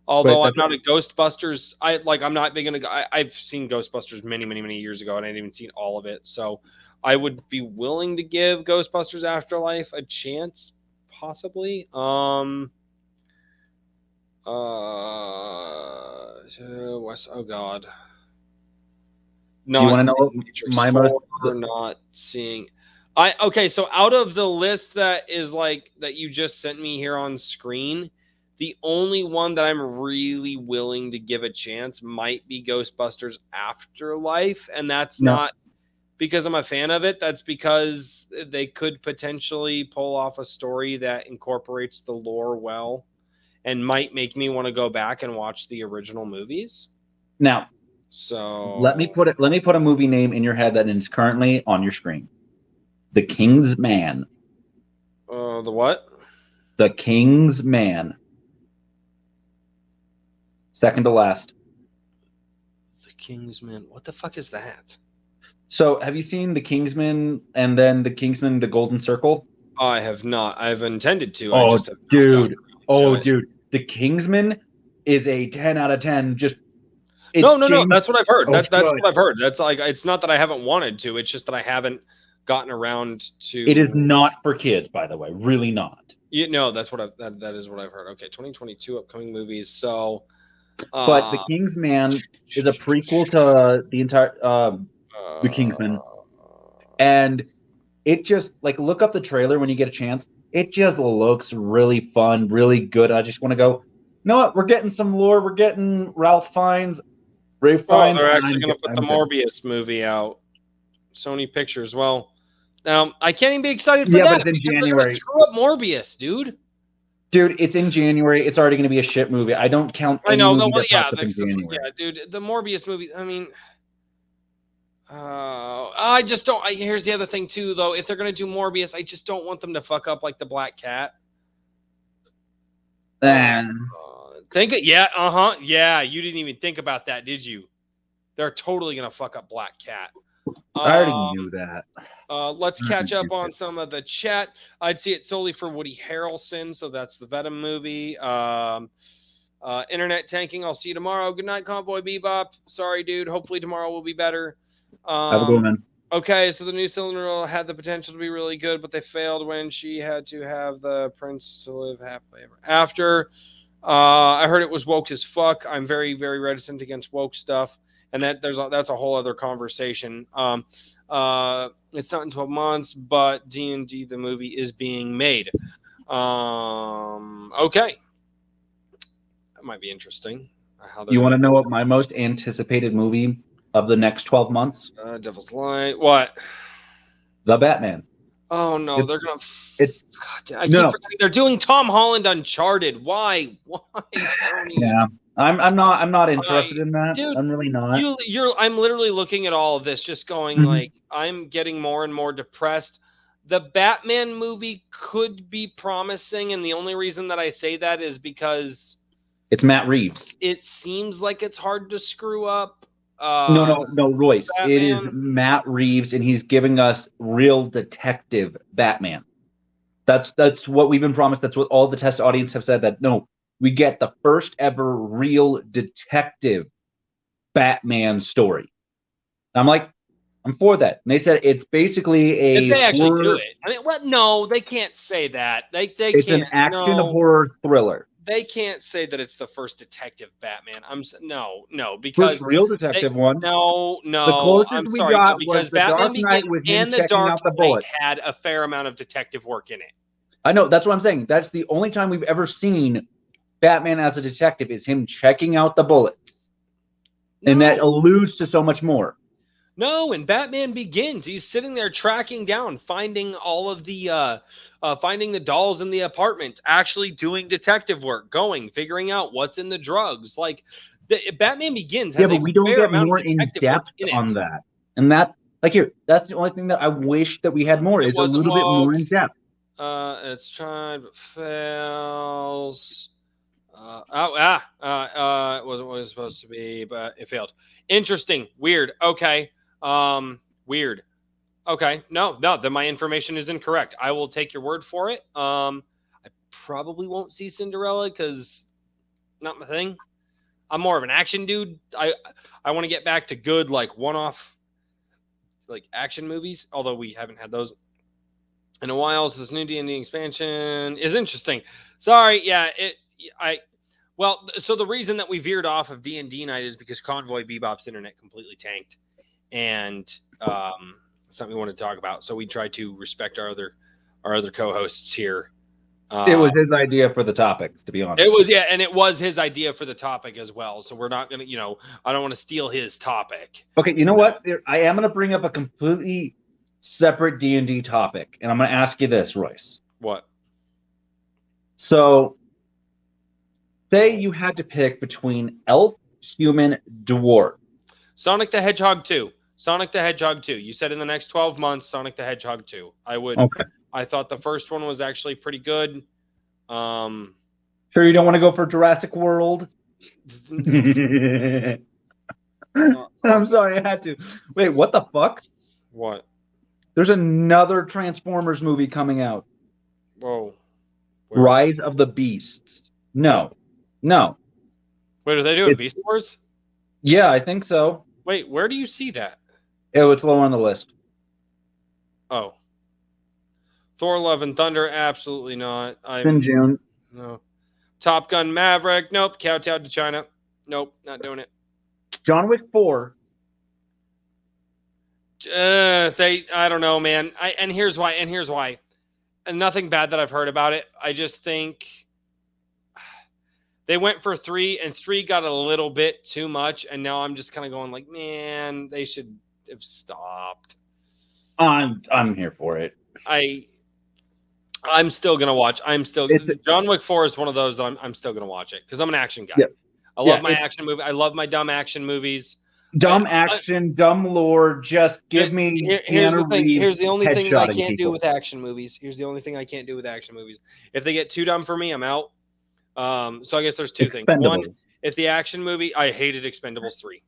Although I'm not a Ghostbusters, I'm not big into. I've seen Ghostbusters many, many, many years ago, and I hadn't even seen all of it. So I would be willing to give Ghostbusters Afterlife a chance, possibly. Oh God. No, you want to know my most? Not seeing. Okay. So out of the list that is like that you just sent me here on screen. The only one that I'm really willing to give a chance might be Ghostbusters Afterlife. And that's not because I'm a fan of it. That's because they could potentially pull off a story that incorporates the lore well and might make me want to go back and watch the original movies. Now, So Let me put a movie name in your head that is currently on your screen. The Kingsman. The what? The Kingsman. Second to last. The Kingsman. What the fuck is that? So, have you seen The Kingsman and then The Kingsman: The Golden Circle? I have not. I've intended to. I Oh, just have not dude. gotten around to Oh, it. dude. The Kingsman is a 10 out of 10. Just No. James- That's what I've heard. Oh, That's good. what I've heard. That's like, it's not that I haven't wanted to. It's just that I haven't gotten around to. It is not for kids, by the way. Really not. That's what that is what I've heard. Okay, 2022 upcoming movies. So, But The Kingsman is a prequel to the entire The Kingsman, and it just like look up the trailer when you get a chance. It just looks really fun, really good. I just want to go. You know what? We're getting some lore. We're getting Ralph Fiennes, Ray Fiennes. they're actually going to put the Morbius movie out. Sony Pictures. Well, I can't even be excited for that. Yeah, but it's in January. Screw up Morbius, dude. Dude, it's in January. It's already going to be a shit movie. I don't count. I know. Movie that Yeah, pops up in January. yeah, dude. The Morbius movie. I mean, I just don't. Here's the other thing too, though. If they're going to do Morbius, I just don't want them to fuck up like the Black Cat. Yeah. Yeah. You didn't even think about that, did you? They're totally going to fuck up Black Cat. I already knew that. Let's catch up on some of the chat. I'd see it solely for Woody Harrelson, so that's the Venom movie. Internet tanking. I'll see you tomorrow. Good night, Convoy Bebop. Sorry, dude. Hopefully tomorrow will be better. Have a good one, man. Okay, so the new Cylinder had the potential to be really good, but they failed when she had to have the prince to live happily ever after. I heard it was woke as fuck. I'm very, very reticent against woke stuff, and that's a whole other conversation. It's not in 12 months, but D&D the movie is being made. Okay, that might be interesting. You want to know what my most anticipated movie of the next 12 months? Devil's Light. What? The Batman. Oh no, they're gonna. I keep forgetting they're doing Tom Holland Uncharted. Why? Sony? Yeah, I'm not interested in that. Dude, I'm really not. I'm literally looking at all of this, just going like I'm getting more and more depressed. The Batman movie could be promising, and the only reason that I say that is because it's Matt Reeves. It seems like it's hard to screw up. No, Royce. Batman. It is Matt Reeves, and he's giving us real detective Batman. That's what we've been promised. That's what all the test audience have said. That no, we get the first ever real detective Batman story. I'm like, I'm for that. And they said it's basically a. If they actually do it, I mean, what? No, they can't say that. It's can't. An action horror thriller. They can't say that it's the first detective Batman. No, because first real detective one. No. The closest I'm we sorry, got because was the Batman Dark Knight Begins with him and the checking Dark out the Knight bullet. had a fair amount of detective work in it. I know. That's what I'm saying. That's the only time we've ever seen Batman as a detective is him checking out the bullets, and that alludes to so much more. No, in Batman Begins, he's sitting there tracking down, finding all of the finding the dolls in the apartment, actually doing detective work, figuring out what's in the drugs. Like Batman Begins has but we don't get more in depth on that. And that's the only thing that I wish that we had more is a little bit more in depth. It's tried but fails. It wasn't what it was supposed to be, but it failed. Interesting. Weird. Okay. Weird. Okay. No, then my information is incorrect. I will take your word for it. I probably won't see Cinderella because not my thing. I'm more of an action dude. I want to get back to good, like one-off, like action movies, although we haven't had those in a while. So this new D&D expansion is interesting. Sorry. Yeah. So the reason that we veered off of D&D night is because Convoy Bebop's internet completely tanked. And something we want to talk about. So we try to respect our other co-hosts here. It was his idea for the topic, to be honest. It was, yeah, and it was his idea for the topic as well. So we're not going to, I don't want to steal his topic. Okay, you know what? I am going to bring up a completely separate D&D topic, and I'm going to ask you this, Royce. What? So, say you had to pick between elf, human, dwarf. Sonic the Hedgehog 2. Sonic the Hedgehog 2. You said in the next 12 months, Sonic the Hedgehog 2. Okay. I thought the first one was actually pretty good. Sure you don't want to go for Jurassic World? I'm sorry, I had to. Wait, what the fuck? What? There's another Transformers movie coming out. Whoa. Where? Rise of the Beasts. No. Wait, are they doing Beast Wars? Yeah, I think so. Wait, where do you see that? It was low on the list. Oh. Thor Love and Thunder, absolutely not. It's in June. No. Top Gun Maverick, nope. Kowtow to China. Nope, not doing it. John Wick 4. I don't know, man. And here's why. And nothing bad that I've heard about it. I just think they went for 3, and 3 got a little bit too much, and now I'm just kind of going like, man, they should have stopped. I'm here for it. I'm still gonna watch. John Wick 4 is one of those that I'm still gonna watch it because I'm an action guy. Yeah. I love my action movie. I love my dumb action movies. Dumb action, dumb lore. Just give me. Here's the thing. Here's the only thing that I can't do with action movies. If they get too dumb for me, I'm out. So I guess there's two things. One, if the action movie, I hated Expendables 3.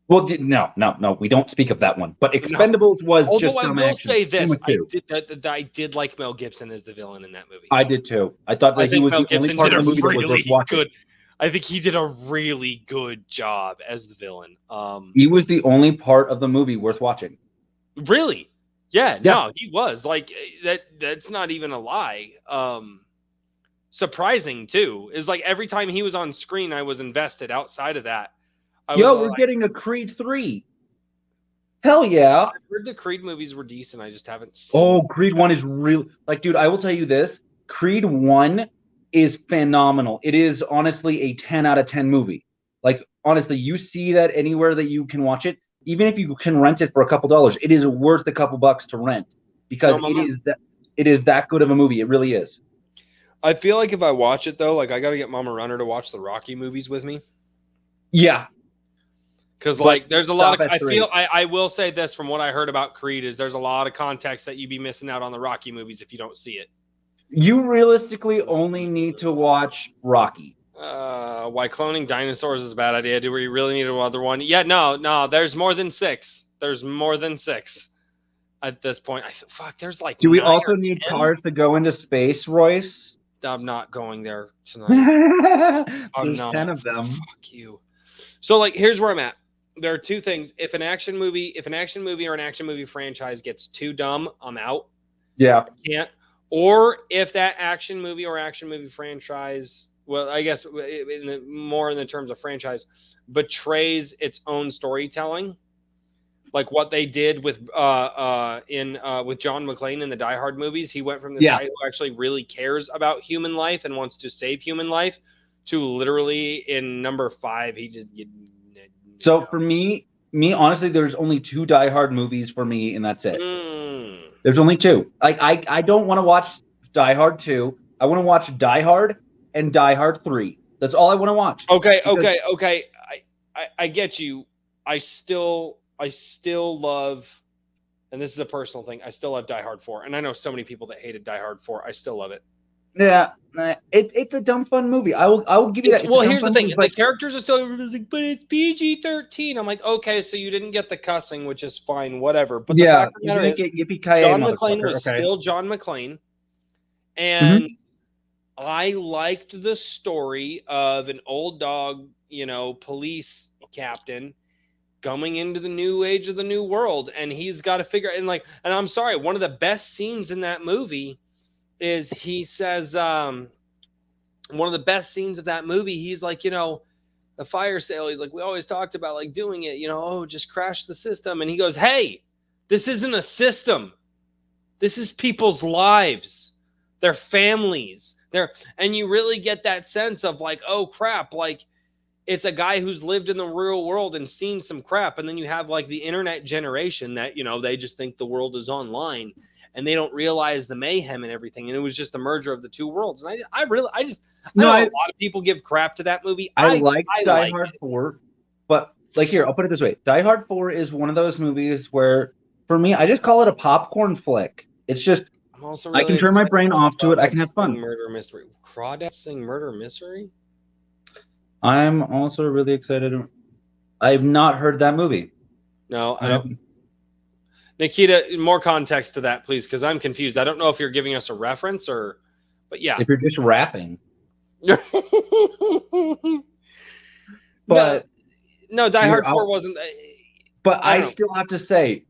Well, no, we don't speak of that one. But Expendables was just dumb action. I will say this: I did like Mel Gibson as the villain in that movie. I did too. I thought that he was the only part of the movie that was worth watching. I think he did a really good job as the villain. He was the only part of the movie worth watching. Really? Yeah. No, he was. Like that's not even a lie. Surprising too is like every time he was on screen, I was invested. Outside of that, we're getting a Creed 3. Hell yeah! I've heard the Creed movies were decent. I just haven't seen. Oh, Creed 1 is real. Like, dude, I will tell you this: Creed 1 is phenomenal. It is honestly a 10 out of 10 movie. Like, honestly, you see that anywhere that you can watch it, even if you can rent it for a couple dollars, it is worth a couple bucks to rent because it is that good of a movie. It really is. I feel like if I watch it though, like I got to get Mama Runner to watch the Rocky movies with me. Yeah. Because like there's a lot of I will say this from what I heard about Creed is there's a lot of context that you'd be missing out on the Rocky movies if you don't see it. You realistically only need to watch Rocky. Why cloning dinosaurs is a bad idea. Do we really need another one? Yeah, no. There's more than 6. There's more than 6 at this point. There's like. Do we also need cars to go into space, Royce? I'm not going there tonight. There's 10 of them. Fuck you. So like, here's where I'm at. There are two things. If an action movie or an action movie franchise gets too dumb, I'm out. Yeah. I can't. Or if that action movie or action movie franchise, well, I guess more in the terms of franchise, betrays its own storytelling, like what they did with with John McClane in the Die Hard movies. He went from this guy who actually really cares about human life and wants to save human life to literally in number 5, he just. So for me, honestly, there's only 2 Die Hard movies for me, and that's it. There's only 2. Like I don't want to watch Die Hard 2. I want to watch Die Hard and Die Hard 3. That's all I want to watch. Okay. I get you. I still love, and this is a personal thing, I still love Die Hard 4. And I know so many people that hated Die Hard 4. I still love it. Yeah, it's a dumb fun movie. I will give you that. Well, here's the thing: the characters are still like, but it's PG-13. I'm like, okay, so you didn't get the cussing, which is fine, whatever. But the fact of the matter is, John McClane was still John McClane, and I liked the story of an old dog, police captain coming into the new age of the new world, and he's got to figure. And I'm sorry, one of the best scenes in that movie. Is he says one of the best scenes of that movie, he's like, the fire sale, he's like, we always talked about like doing it, just crash the system. And he goes, hey, this isn't a system. This is people's lives, their families. And you really get that sense of like, oh crap, like it's a guy who's lived in the real world and seen some crap. And then you have like the internet generation that, they just think the world is online. And they don't realize the mayhem and everything. And it was just the merger of the two worlds. And I know a lot of people give crap to that movie. I like Die Hard 4, but like here, I'll put it this way. Die Hard 4 is one of those movies where, for me, I just call it a popcorn flick. It's just, I'm also I really can turn my excited brain about off to it. I can Crawdads have fun. Sing Murder Mystery. Crawdads Sing Murder Mystery? I'm also really excited. I've not heard that movie. No, I don't. Nikita, more context to that, please, because I'm confused. I don't know if you're giving us a reference or, but yeah. If you're just rapping. But no, Die Hard 4 wasn't. But I still have to say,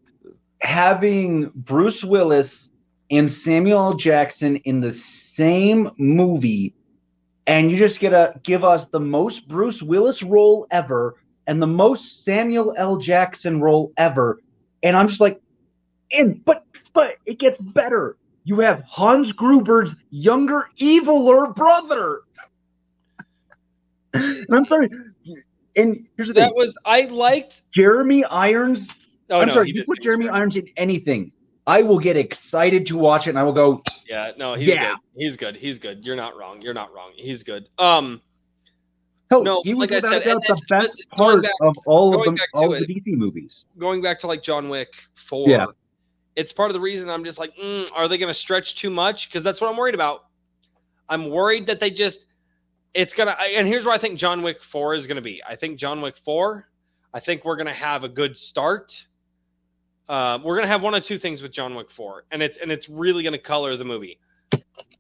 having Bruce Willis and Samuel L. Jackson in the same movie, and you just get to give us the most Bruce Willis role ever and the most Samuel L. Jackson role ever, and I'm just like, but it gets better. You have Hans Gruber's younger, eviler brother. And I'm sorry. And here's the thing. I liked Jeremy Irons. Oh, I'm no, sorry. You put Jeremy Irons in anything, I will get excited to watch it, and I will go. Yeah, no, he's good. He's good. He's good. You're not wrong. You're not wrong. He's good. No, he was, like I said, the best part of all of the DC movies. Going back to like John Wick 4, it's part of the reason I'm just like, are they going to stretch too much? Because that's what I'm worried about. I'm worried that they just, it's going to, and here's where I think John Wick 4 is going to be. I think John Wick 4, I think we're going to have a good start. We're going to have one of two things with John Wick 4, and it's really going to color the movie.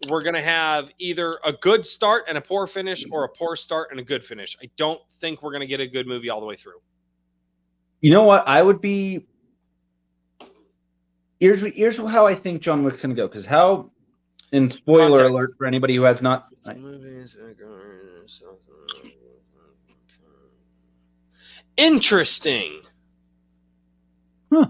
We're going to have either a good start and a poor finish, or a poor start and a good finish. I don't think we're going to get a good movie all the way through. You know what? I would be. Here's how I think John Wick's going to go. Because how, and spoiler alert for anybody who has not. Interesting. Huh.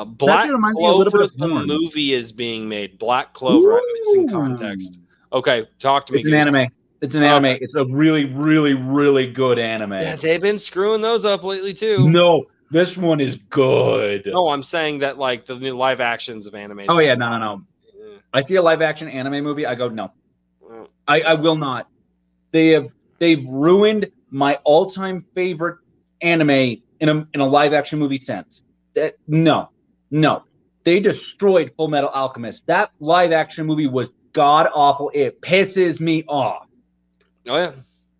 Black Clover, the movie is being made. Black Clover. I'm missing context. Okay, talk to me. It's an anime. It's an anime. It's a really, really, really good anime. Yeah, they've been screwing those up lately too. No, this one is good. No, I'm saying that like the new live actions of anime. Oh yeah, no. I see a live action anime movie, I go no. I will not. They've ruined my all-time favorite anime in a live action movie sense. No. They destroyed Full Metal Alchemist. That live action movie was god awful. It pisses me off. Oh yeah,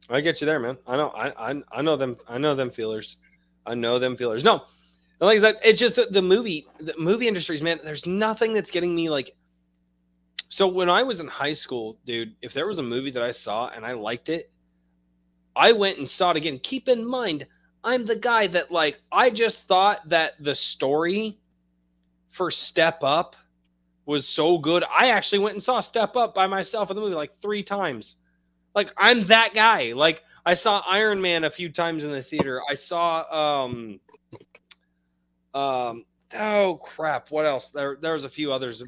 I get you there, man. I know them. I know them feelers. No, like I said, it's just the movie industries, man. There's nothing that's getting me like. So when I was in high school, dude, if there was a movie that I saw and I liked it, I went and saw it again. Keep in mind, I'm the guy that like I just thought that the story for Step Up was so good. I actually went and saw Step Up by myself in the movie like 3 times. Like I'm that guy. Like I saw Iron Man a few times in the theater. I saw oh crap, what else? There was a few others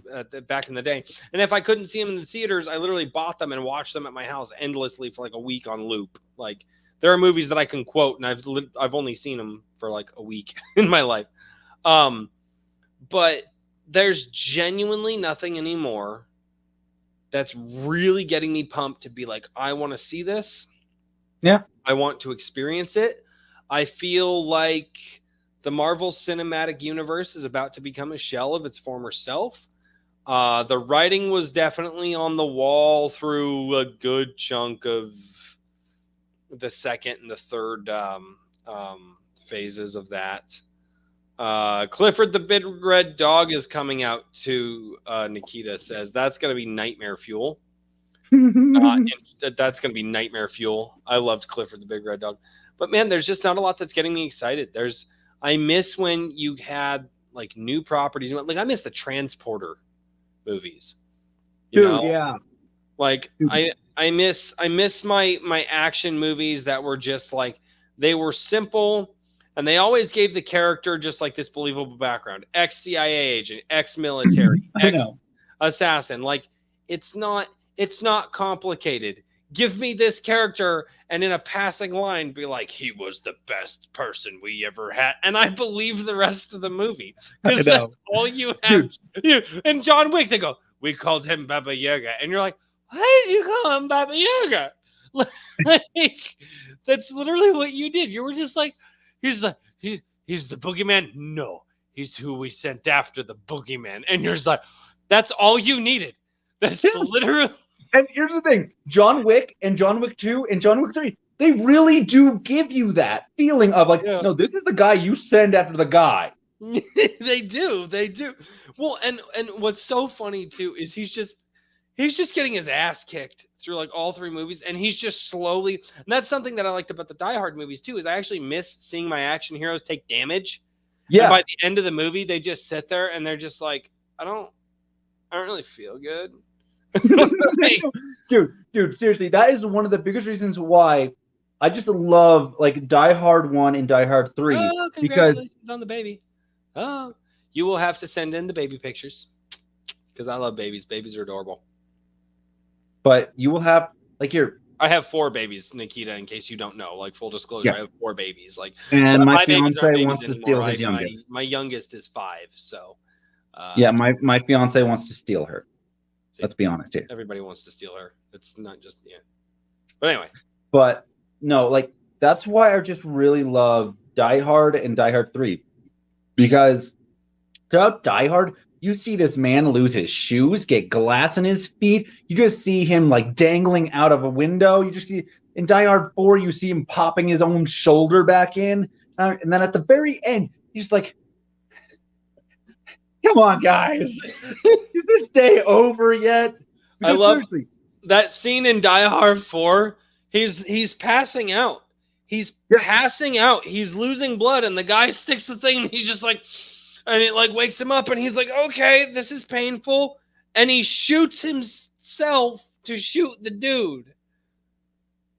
back in the day. And if I couldn't see them in the theaters, I literally bought them and watched them at my house endlessly for like a week on loop. Like there are movies that I can quote and I've only seen them for like a week in my life. But there's genuinely nothing anymore that's really getting me pumped to be like, I want to see this. Yeah. I want to experience it. I feel like the Marvel Cinematic Universe is about to become a shell of its former self. The writing was definitely on the wall through a good chunk of the second and the third phases of that. Clifford the Big Red Dog is coming out too, Nikita says. That's going to be nightmare fuel. That's going to be nightmare fuel. I loved Clifford the Big Red Dog. But man, there's just not a lot that's getting me excited. I miss when you had like new properties. Like I miss the Transporter movies. You know? Yeah. Like I miss my action movies that were just like they were simple. And they always gave the character just like this believable background. Ex-CIA agent, ex-military, ex-assassin. Like, it's not complicated. Give me this character and in a passing line be like, he was the best person we ever had. And I believe the rest of the movie. Because that's all you have. And John Wick, they go, we called him Baba Yaga. And you're like, why did you call him Baba Yaga? Like, that's literally what you did. You were just like, he's the boogeyman. No, he's who we sent after the boogeyman. And you're just like, that's all you needed. That's literally. And here's the thing: John Wick and John Wick 2 and John Wick 3, they really do give you that feeling of like, no, this is the guy you send after the guy. They do. Well, and what's so funny too is he's just getting his ass kicked through like all three movies, and he's just slowly. And that's something that I liked about the Die Hard movies too, is I actually miss seeing my action heroes take damage. Yeah. And by the end of the movie, they just sit there and they're just like, I don't really feel good. Like, dude, seriously, that is one of the biggest reasons why I just love like Die Hard 1 and Die Hard 3. Oh, congratulations on the baby. Oh, you will have to send in the baby pictures because I love babies. Babies are adorable. But you will have like I have 4 babies, Nikita, in case you don't know. Like, full disclosure, I have 4 babies. Like, and my fiance wants to steal his youngest. My youngest is 5, so yeah, my fiance wants to steal her. Let's be honest here. Everybody wants to steal her. It's not just But anyway. But no, like that's why I just really love Die Hard and Die Hard 3. Because throughout Die Hard, you see this man lose his shoes, get glass in his feet. You just see him like dangling out of a window. You just see in Die Hard 4, you see him popping his own shoulder back in. And then at the very end, he's just like, come on, guys. Is this day over yet? Because I love that scene in Die Hard 4. He's passing out. He's passing out. He's losing blood, and the guy sticks the thing, and he's just like, and it like wakes him up, and he's like, okay, this is painful. And he shoots himself to shoot the dude.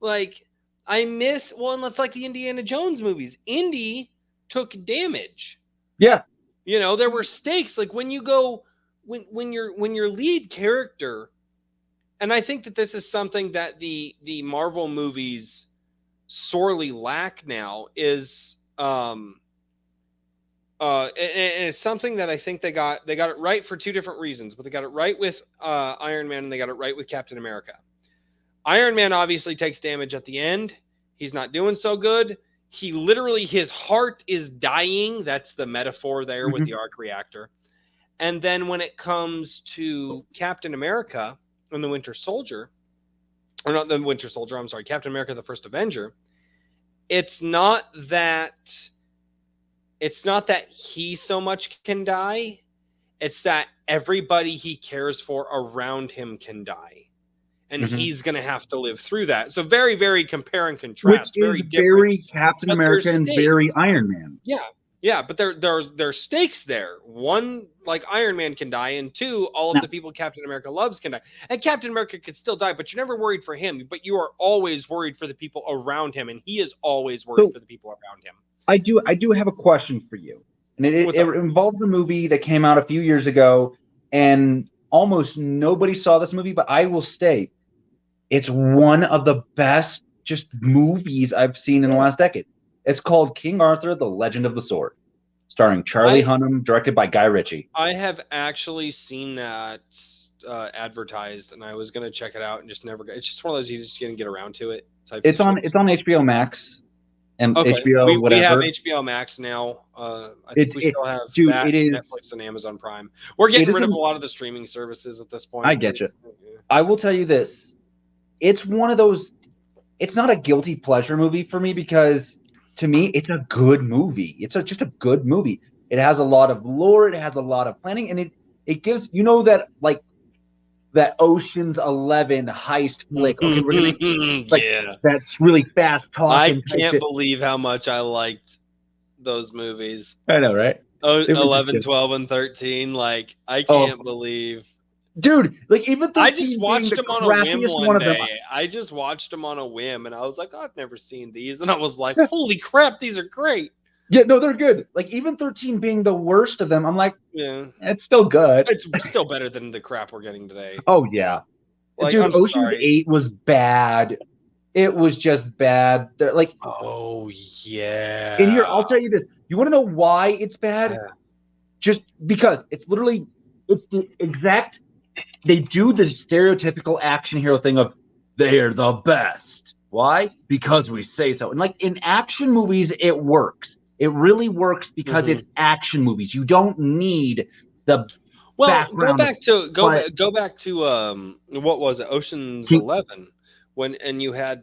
Like, and that's like the Indiana Jones movies. Indy took damage. Yeah. You know, there were stakes. Like when your lead character, and I think that this is something that the Marvel movies sorely lack now is and it's something that I think they got it right for 2 different reasons, but they got it right with Iron Man and they got it right with Captain America. Iron Man obviously takes damage at the end. He's not doing so good. He literally, his heart is dying. That's the metaphor there with the arc reactor. And then when it comes to Captain America and the Winter Soldier, or not the Winter Soldier, I'm sorry, Captain America, the First Avenger, it's not that he so much can die. It's that everybody he cares for around him can die. And he's going to have to live through that. So very, very compare and contrast. Which very is different. Very Captain America and very Iron Man. Yeah, but there's stakes there. 1, like Iron Man can die, and 2, all of the people Captain America loves can die. And Captain America could still die, but you're never worried for him. But you are always worried for the people around him, and he is always worried for the people around him. I do have a question for you. And it involves a movie that came out a few years ago, and almost nobody saw this movie, but I will state it's one of the best just movies I've seen in the last decade. It's called King Arthur, The Legend of the Sword, starring Charlie Hunnam, directed by Guy Ritchie. I have actually seen that advertised, and I was going to check it out and just never got. It's just one of those you just didn't get around to it. It's on HBO Max and HBO whatever. We have HBO Max now. I think we still have that, Netflix and Amazon Prime. We're getting rid of a lot of the streaming services at this point. I get you. I will tell you this. It's one of those, it's not a guilty pleasure movie for me because to me, it's a good movie. It's just a good movie. It has a lot of lore. It has a lot of planning. And it gives, that like that Ocean's 11 heist flick. Okay, we're gonna, that's really fast talking. I can't believe how much I liked those movies. I know, right? 11, 12, and 13. Like, I can't believe. Dude, like even I just watched them on a whim one day. I just watched them on a whim, and I was like, I've never seen these, and I was like, holy crap, these are great. Yeah, no, they're good. Like even 13 being the worst of them, I'm like, it's still good. It's still better than the crap we're getting today. Oh yeah, like, dude, Ocean's 8 was bad. It was just bad. They're like, oh yeah. And here, I'll tell you this. You want to know why it's bad? Yeah. Just because it's the exact. They do the stereotypical action hero thing of they're the best. Why? Because we say so. And like in action movies, it works. It really works because it's action movies. You don't need the background. Go back to what was it? Ocean's 11 you had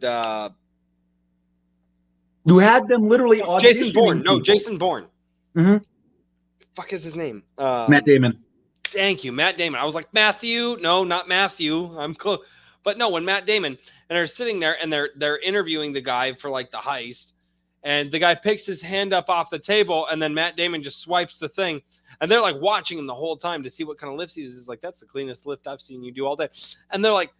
them literally Jason Bourne. No, Jason Bourne. Mm-hmm. Fuck is his name? Matt Damon. Thank you, Matt Damon. I was like, Matthew. No, not Matthew. I'm close. But no, when Matt Damon and they're sitting there and they're interviewing the guy for like the heist, and the guy picks his hand up off the table, and then Matt Damon just swipes the thing, and they're like watching him the whole time to see what kind of lifts he is. He's like, that's the cleanest lift I've seen you do all day. And they're like,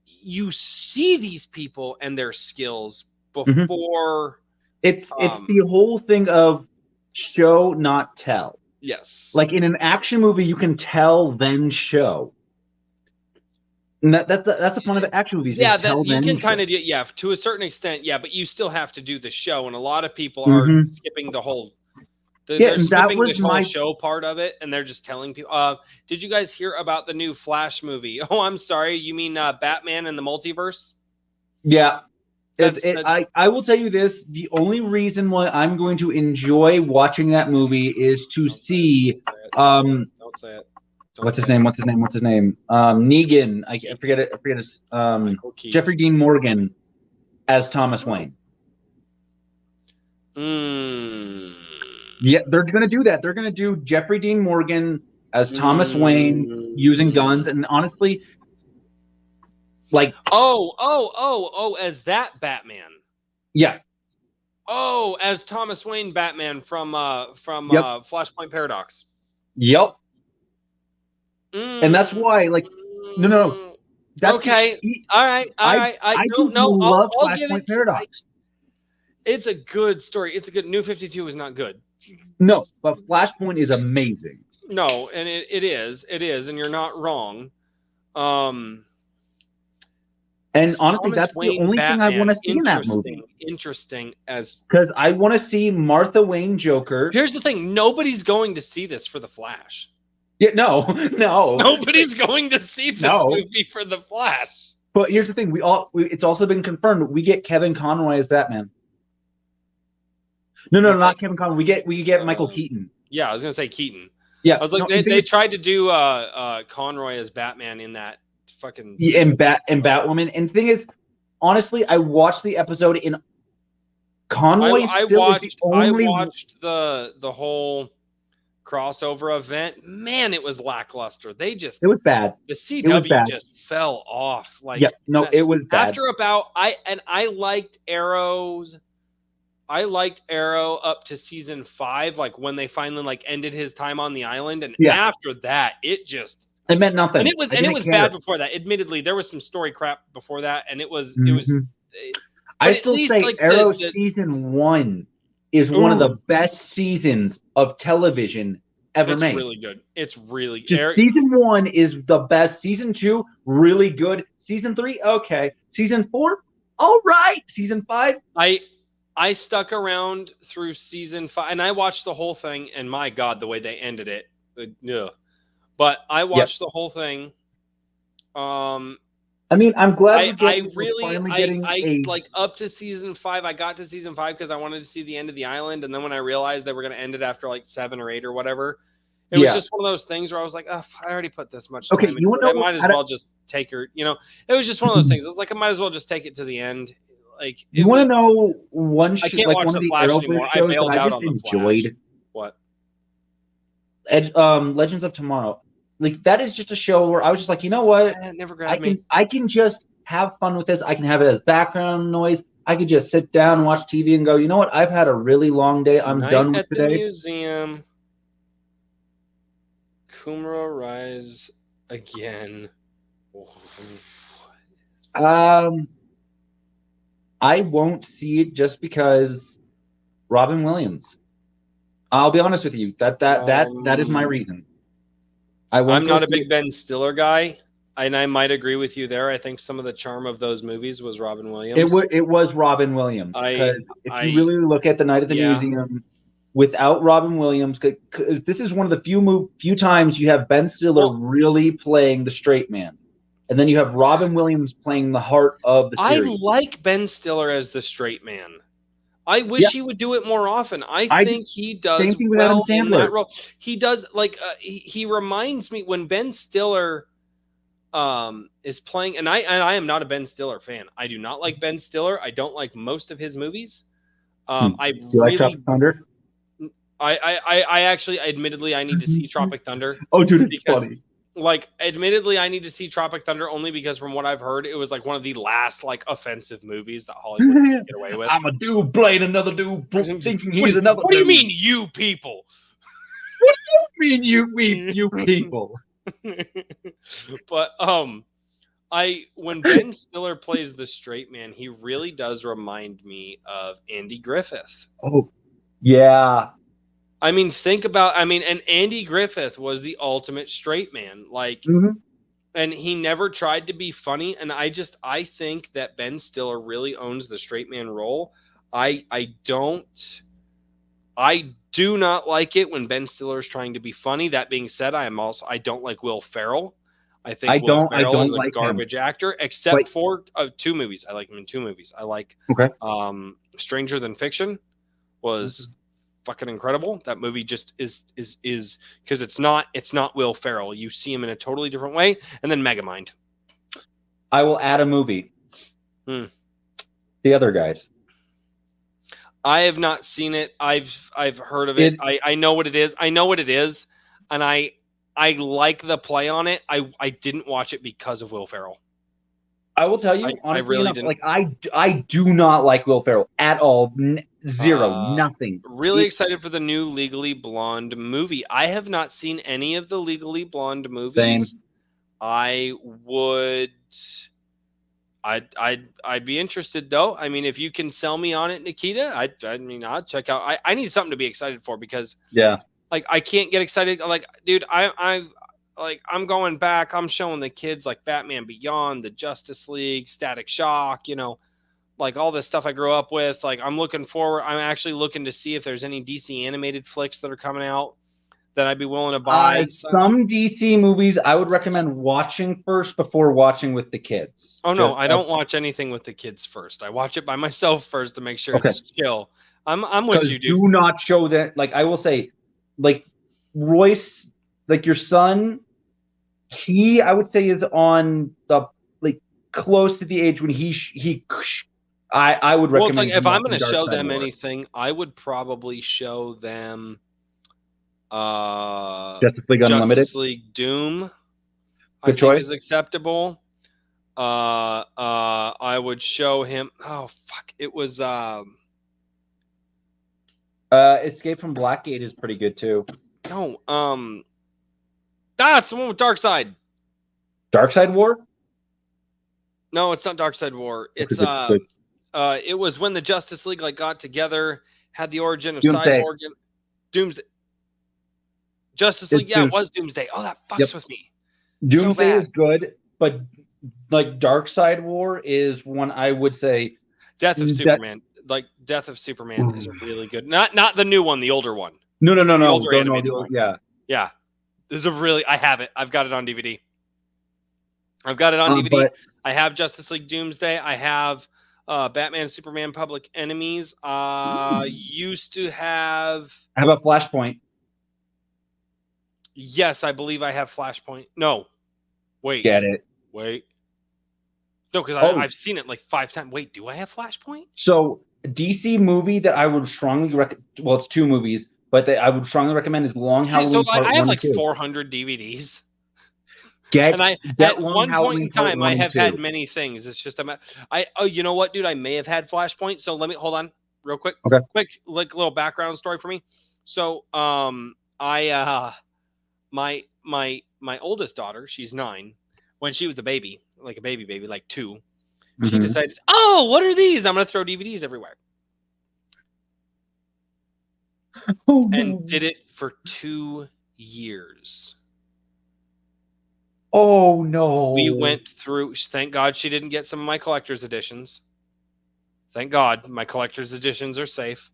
you see these people and their skills before. It's the whole thing of show, not tell. Yes. Like in an action movie, you can tell, then show. And that's the point of action movies. Yeah, that you can kind of do. Yeah, to a certain extent. Yeah, but you still have to do the show, and a lot of people are skipping the whole. They're skipping the whole show part of it, and they're just telling people. Did you guys hear about the new Flash movie? Oh, I'm sorry. You mean Batman and the Multiverse? Yeah. I will tell you this: the only reason why I'm going to enjoy watching that movie is to see. Don't say it. What's his name? Negan. I forget it. His Jeffrey Dean Morgan as Thomas Wayne. Yeah, they're gonna do that. They're gonna do Jeffrey Dean Morgan as Thomas Wayne using guns, and honestly. Like as that Batman. Yeah. Oh, as Thomas Wayne Batman from Flashpoint Paradox. Yep. And that's why, like, no. That's okay. All right. I just love Flashpoint Paradox. It's a good story. It's a good. New 52 is not good. No, but Flashpoint is amazing. No, and it is, and you're not wrong. And honestly, that's the only thing I want to see in that movie. Interesting because I want to see Martha Wayne Joker. Here's the thing: nobody's going to see this for the Flash. Yeah, no. Nobody's going to see this movie for the Flash. But here's the thing: it's also been confirmed. We get Kevin Conroy as Batman. No, not Kevin Conroy. We get Michael Keaton. Yeah, I was gonna say Keaton. Yeah, I was like, they tried to do Conroy as Batman in that. Fucking and Batwoman. And the thing is, honestly, I watched the episode in Conroy. I watched the whole crossover event. Man, it was lackluster. It was bad. The CW just fell off. Like, yeah, no, it was bad. After I liked Arrow's. I liked Arrow up to season 5, like when they finally like ended his time on the island, and after that, it meant nothing. And it was bad before that. Admittedly, there was some story crap before that, and it was. I still say like Arrow season 1 is one of the best seasons of television ever made. It's really good. It's really good. Season 1 is the best. Season 2, really good. Season 3, okay. Season 4, all right. Season 5, I stuck around through season 5, and I watched the whole thing. And my God, the way they ended it, But I watched the whole thing. I mean, I'm glad like up to season 5. I got to season 5 because I wanted to see the end of the island, and then when I realized they were going to end it after like 7 or 8 or whatever, it was just one of those things where I was like, oh, I already put this much time. Okay, you know, I might as well just take her. You know, it was just one of those things. It was like I might as well just take it to the end. Like, you want to know one? I can't watch the Flash anymore. I bailed out on the Flash. What? Legends of Tomorrow. Like, that is just a show where I was just like, you know what? It never grabbed me. I can just have fun with this. I can have it as background noise. I could just sit down and watch TV and go, you know what? I've had a really long day. I'm done with today. At the museum. Kumra Rise again. I won't see it just because Robin Williams. I'll be honest with you. That is my reason. I'm not a big Ben Stiller guy, and I might agree with you there. I think some of the charm of those movies was Robin Williams. It was Robin Williams. Because if you really look at The Night at the Museum, without Robin Williams, because this is one of the few times you have Ben Stiller really playing the straight man. and then you have Robin Williams playing the heart of the I series. like Ben Stiller as the straight man. I wish he would do it more often. I think he does same thing with Adam well in Sandler. that role. He does he reminds me when Ben Stiller is playing, and I am not a Ben Stiller fan. I do not like Ben Stiller. I don't like most of his movies. I Do you like Tropic Thunder? I actually, admittedly, I need to see Tropic Thunder. Oh, dude, it's funny. Like, admittedly, I need to see Tropic Thunder only because from what I've heard, it was like one of the last like offensive movies that Hollywood could get away with. I'm a dude playing another dude thinking he's another What do you mean, you people? What do you mean, you people? But when Ben Stiller plays the straight man, he really does remind me of Andy Griffith. Oh, yeah. I mean, and Andy Griffith was the ultimate straight man. Like, and he never tried to be funny. And I think that Ben Stiller really owns the straight man role. I do not like it when Ben Stiller is trying to be funny. That being said, I don't like Will Ferrell. I think Will Ferrell is a garbage actor, except for 2 movies. I like him in 2 movies. I like Stranger Than Fiction was fucking incredible. That movie just is because it's not Will Ferrell. You see him in a totally different way. And then Megamind. I will add a movie. The Other Guys. I have not seen it. I've heard of it. I know what it is. And I like the play on it. I didn't watch it because of Will Ferrell. I will tell you, honestly, I really didn't. Like I do not like Will Ferrell at all. Zero, nothing. Really excited for the new Legally Blonde movie. I have not seen any of the Legally Blonde movies. Same. I'd be interested though. I mean, if you can sell me on it, Nikita, I'll check out. I need something to be excited for because like I can't get excited. Like, dude, I'm going back. I'm showing the kids like Batman Beyond, the Justice League, Static Shock, like all this stuff I grew up with. Like, I'm looking forward. I'm actually looking to see if there's any DC animated flicks that are coming out that I'd be willing to buy. Some DC movies I would recommend watching first before watching with the kids. Oh, no, I don't watch anything with the kids first. I watch it by myself first to make sure it's chill. I'm with you, dude. Do not show that. Like, I will say, like, Royce, like your son, I would say is on the close to the age when I would recommend. Well, it's like if I'm going to show them anything, I would probably show them Justice League Unlimited, Justice League Doom. Good choice. Is acceptable. I would show him. Oh fuck! It was Escape from Blackgate is pretty good too. No, that's the one with Darkseid. Darkseid War? No, it's not Darkseid War. It's it was when the Justice League got together, had the origin of Cyborg and Doomsday. Justice League, it was Doomsday. Oh, that fucks with me. Doomsday is good, but like Darkseid War is one I would say. Death of Superman. Like Death of Superman is really good. Not the new one, the older one. No. Yeah. There's I have it. I've got it on DVD. DVD. I have Justice League Doomsday. I have Batman, Superman, Public Enemies. Used to have. How about Flashpoint? Yes, I believe I have Flashpoint. No. Wait. Get it. Wait. No, because I've seen it like 5 times. Wait, do I have Flashpoint? So, DC movie that I would strongly recommend. Well, it's 2 movies, but that I would strongly recommend is Long Halloween. So I have like 400 DVDs. At one point in time, I have had many things. It's just you know what, dude? I may have had Flashpoint. So let me hold on, real quick. Okay. Quick, like little background story for me. So, my oldest daughter, she's 9. When she was a baby, like a baby, like 2, she decided, oh, what are these? I'm gonna throw DVDs everywhere. And did it for 2 years. Oh no. We went through, thank God she didn't get some of my collector's editions. Thank God my collector's editions are safe.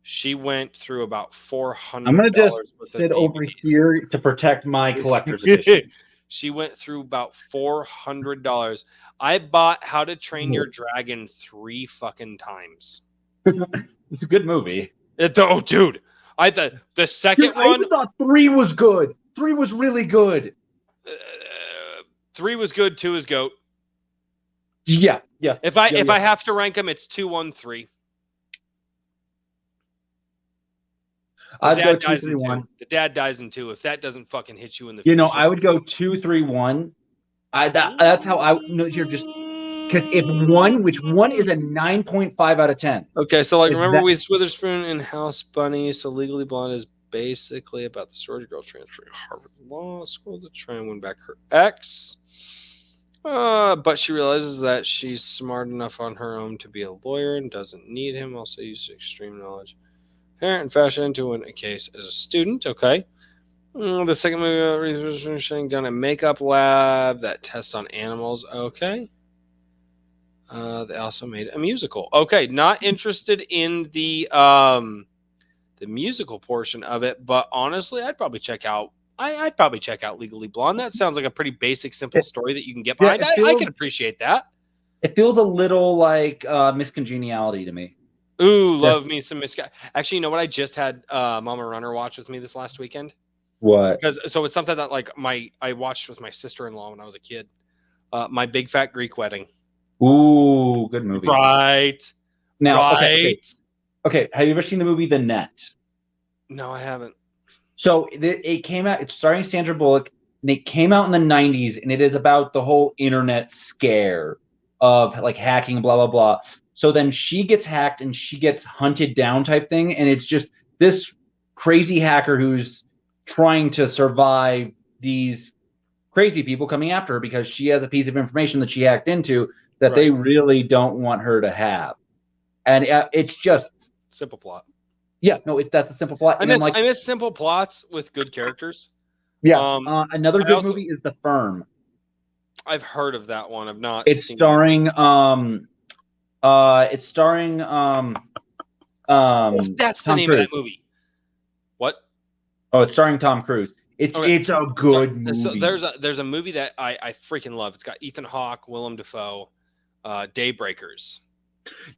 She went through about $400. I'm going to just sit over here to protect my collector's editions. She went through about $400. I bought How to Train Your Dragon 3 fucking times. It's a good movie. Oh, dude. I thought the second I one. even thought 3 was good. 3 was really good. 3 was good. 2 is GOAT. Yeah. If I have to rank them, it's 2, 1, 3. I'd go Dad 2, dies 3, in 2. 1. The dad dies in 2. If that doesn't fucking hit you in the You face, know, I would go 2, 3, 1. That's how I know you're just because if 1, which 1 is a 9.5 out of 10. Okay, so like Is remember that- with Witherspoon and House Bunny, so Legally Blonde is basically about the sorority girl transferring Harvard Law School to try and win back her ex. But she realizes that she's smart enough on her own to be a lawyer and doesn't need him. Also uses extreme knowledge, parent and fashion to win a case as a student. Okay. The second movie shutting down a makeup lab that tests on animals. Okay. They also made a musical. Okay, not interested in the musical portion of it, but honestly, I'd probably check out. I'd probably check out Legally Blonde. That sounds like a pretty basic, simple story that you can get behind. I can appreciate that. It feels a little like Miss Congeniality to me. Ooh, love me some Miss. Actually, you know what? I just had Mama Runner watch with me this last weekend. What? So it's something that like I watched with my sister-in-law when I was a kid. My Big Fat Greek Wedding. Ooh, good movie. Right. Now, right. Okay. Have you ever seen the movie The Net? No, I haven't. So it came out. It's starring Sandra Bullock, and it came out in the 90s, and it is about the whole internet scare of like hacking, blah blah blah. So then she gets hacked and she gets hunted down type thing, and it's just this crazy hacker who's trying to survive these crazy people coming after her because she has a piece of information that she hacked into that they really don't want her to have, and it's just simple plot. Yeah, no, that's the simple plot. I miss simple plots with good characters. Yeah, another good movie is The Firm. I've heard of that one. I've not. It's seen starring. It's starring. That's the Tom name Cruise. of that movie. What? Oh, it's starring Tom Cruise. It's a good movie. So there's a movie that I freaking love. It's got Ethan Hawke, Willem Dafoe, Daybreakers.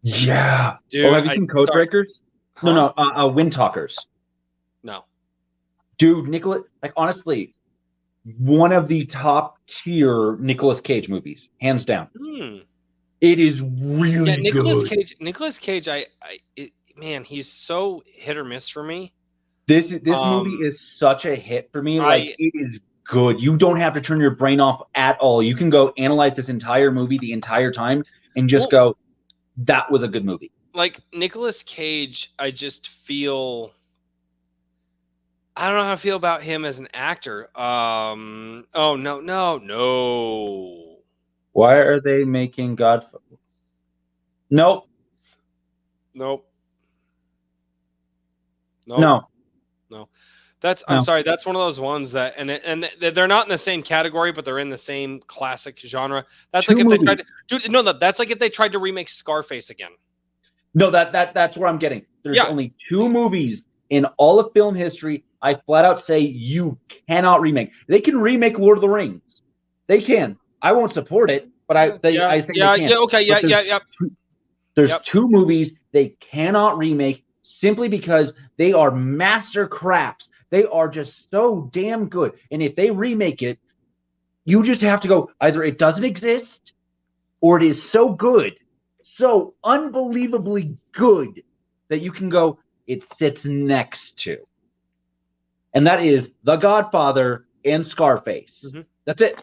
Yeah, dude. Have you seen Codebreakers? Huh? No, Wind Talkers. No, dude, Nicholas. Like honestly, one of the top tier Nicolas Cage movies, hands down. It is really good. Nicolas Cage. Man, he's so hit or miss for me. This movie is such a hit for me. Like it is good. You don't have to turn your brain off at all. You can go analyze this entire movie the entire time and just go, that was a good movie. Like Nicolas Cage, I just feel I don't know how to feel about him as an actor. Oh no. Why are they making Godfather? Nope. No. I'm sorry. That's one of those ones that, and they're not in the same category, but they're in the same classic genre. That's like if they tried to, that's like if they tried to remake Scarface again. No, that's where I'm getting. There's only 2 movies in all of film history. I flat out say you cannot remake. They can remake Lord of the Rings. They can. I won't support it, but I say they can. Yeah. Okay. There's 2 movies they cannot remake simply because they are master craps. They are just so damn good. And if they remake it, you just have to go, either it doesn't exist or it is so good, so unbelievably good that you can go, it sits next to. And that is The Godfather and Scarface. Mm-hmm. That's it.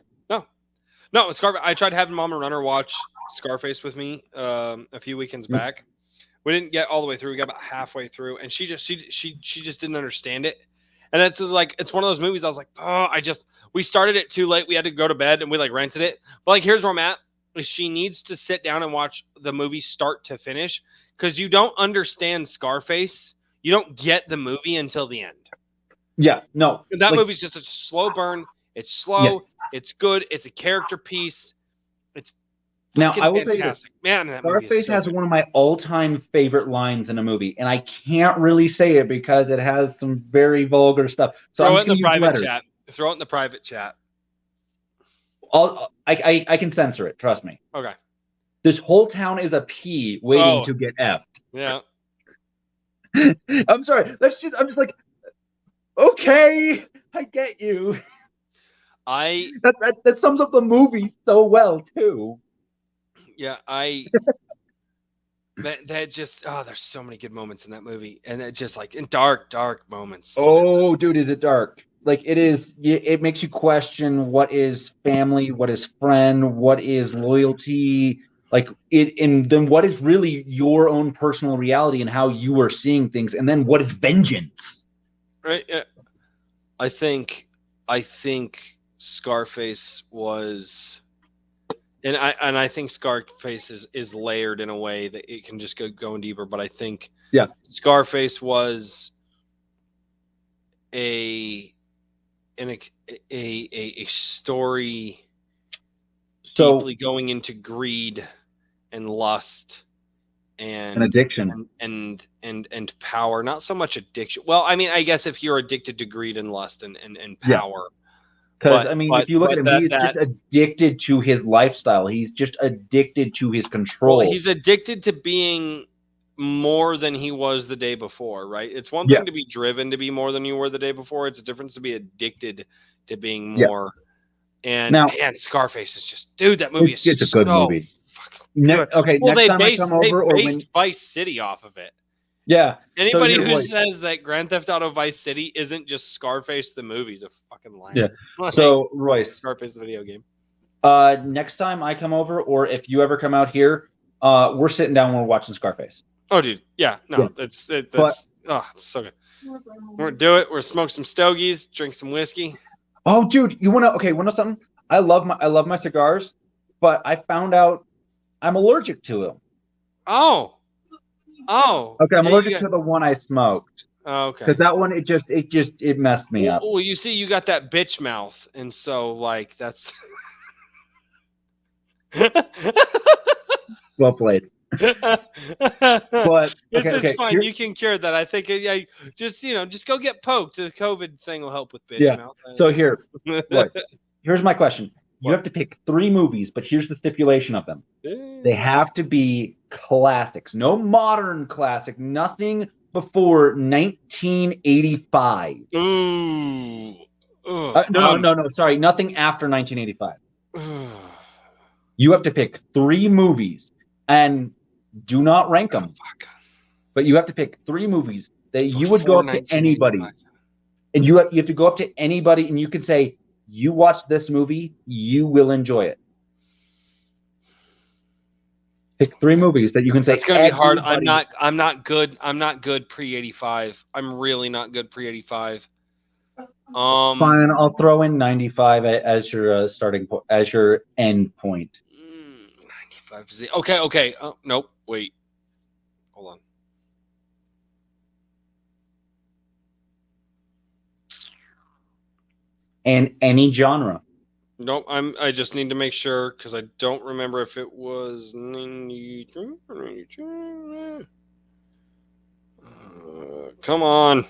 No, Scarface. I tried having Mama Runner watch Scarface with me a few weekends back. We didn't get all the way through. We got about halfway through, and she just didn't understand it. And it's like it's one of those movies. I was like, we started it too late. We had to go to bed, and we like rented it. But like, here's where I'm at. She needs to sit down and watch the movie start to finish because you don't understand Scarface. You don't get the movie until the end. Yeah, no. That movie's just a slow burn. It's slow. Yes. It's good. It's a character piece. It's now I will fantastic. Say this. Man, that Scarface has one of my all-time favorite lines in a movie, and I can't really say it because it has some very vulgar stuff. So throw it in the private chat. Throw it in the private chat. I can censor it. Trust me. Okay. This whole town is a P waiting to get F'd. Yeah. I'm sorry. I'm just like, okay, I get you. That sums up the movie so well too. Yeah, that just there's so many good moments in that movie, and it just like in dark moments. Oh, dude, is it dark? Like it is. It makes you question what is family, what is friend, what is loyalty. Like it, and then what is really your own personal reality and how you are seeing things, and then what is vengeance? Right. Yeah. I think Scarface was, and I think Scarface is layered in a way that it can just go going deeper. But I think Scarface was a story deeply going into greed and lust and addiction and power. Not so much addiction. Well, I mean, I guess if you're addicted to greed and lust and power. Because I mean, if you look at him, he's just addicted to his lifestyle. He's just addicted to his control. Well, he's addicted to being more than he was the day before, right? It's one thing to be driven to be more than you were the day before. It's a difference to be addicted to being more. And now, man, Scarface is just, dude, that movie is a good movie. Okay, well, next time I come over, they based Vice City off of it. Yeah. Anybody who says that Grand Theft Auto Vice City isn't just Scarface the movie's a fucking liar. Yeah. So Royce, Scarface the video game. Next time I come over, or if you ever come out here, we're sitting down and we're watching Scarface. Oh, dude, yeah, no, that's it's so good. We're gonna do it. We're gonna smoke some stogies, drink some whiskey. Oh, dude, you wanna know something? I love my cigars, but I found out I'm allergic to them. Oh. Okay, I'm allergic to the one I smoked. Oh, okay. Because that one, it messed me up. Well, you see, you got that bitch mouth, and so like that's. Well played. But this is fine. You can cure that. I think. Yeah, just go get poked. The COVID thing will help with bitch mouth. So here's my question. You have to pick 3 movies, but here's the stipulation of them. They have to be classics. No modern classic. Nothing before 1985. Ooh. No. Sorry. Nothing after 1985. You have to pick 3 movies, and do not rank them. But you have to pick 3 movies that you would go up to anybody. And you have to go up to anybody, and you could say, you watch this movie, you will enjoy it. Pick 3 movies that you can say. It's gonna be hard. I'm not good pre-85. I'm really not good pre-85. Fine, I'll throw in 95 as your starting point, as your end point. 95 is okay. Oh, nope. Wait. Hold on. And any genre. Nope. I just need to make sure because I don't remember if it was 93 or 92. Come on.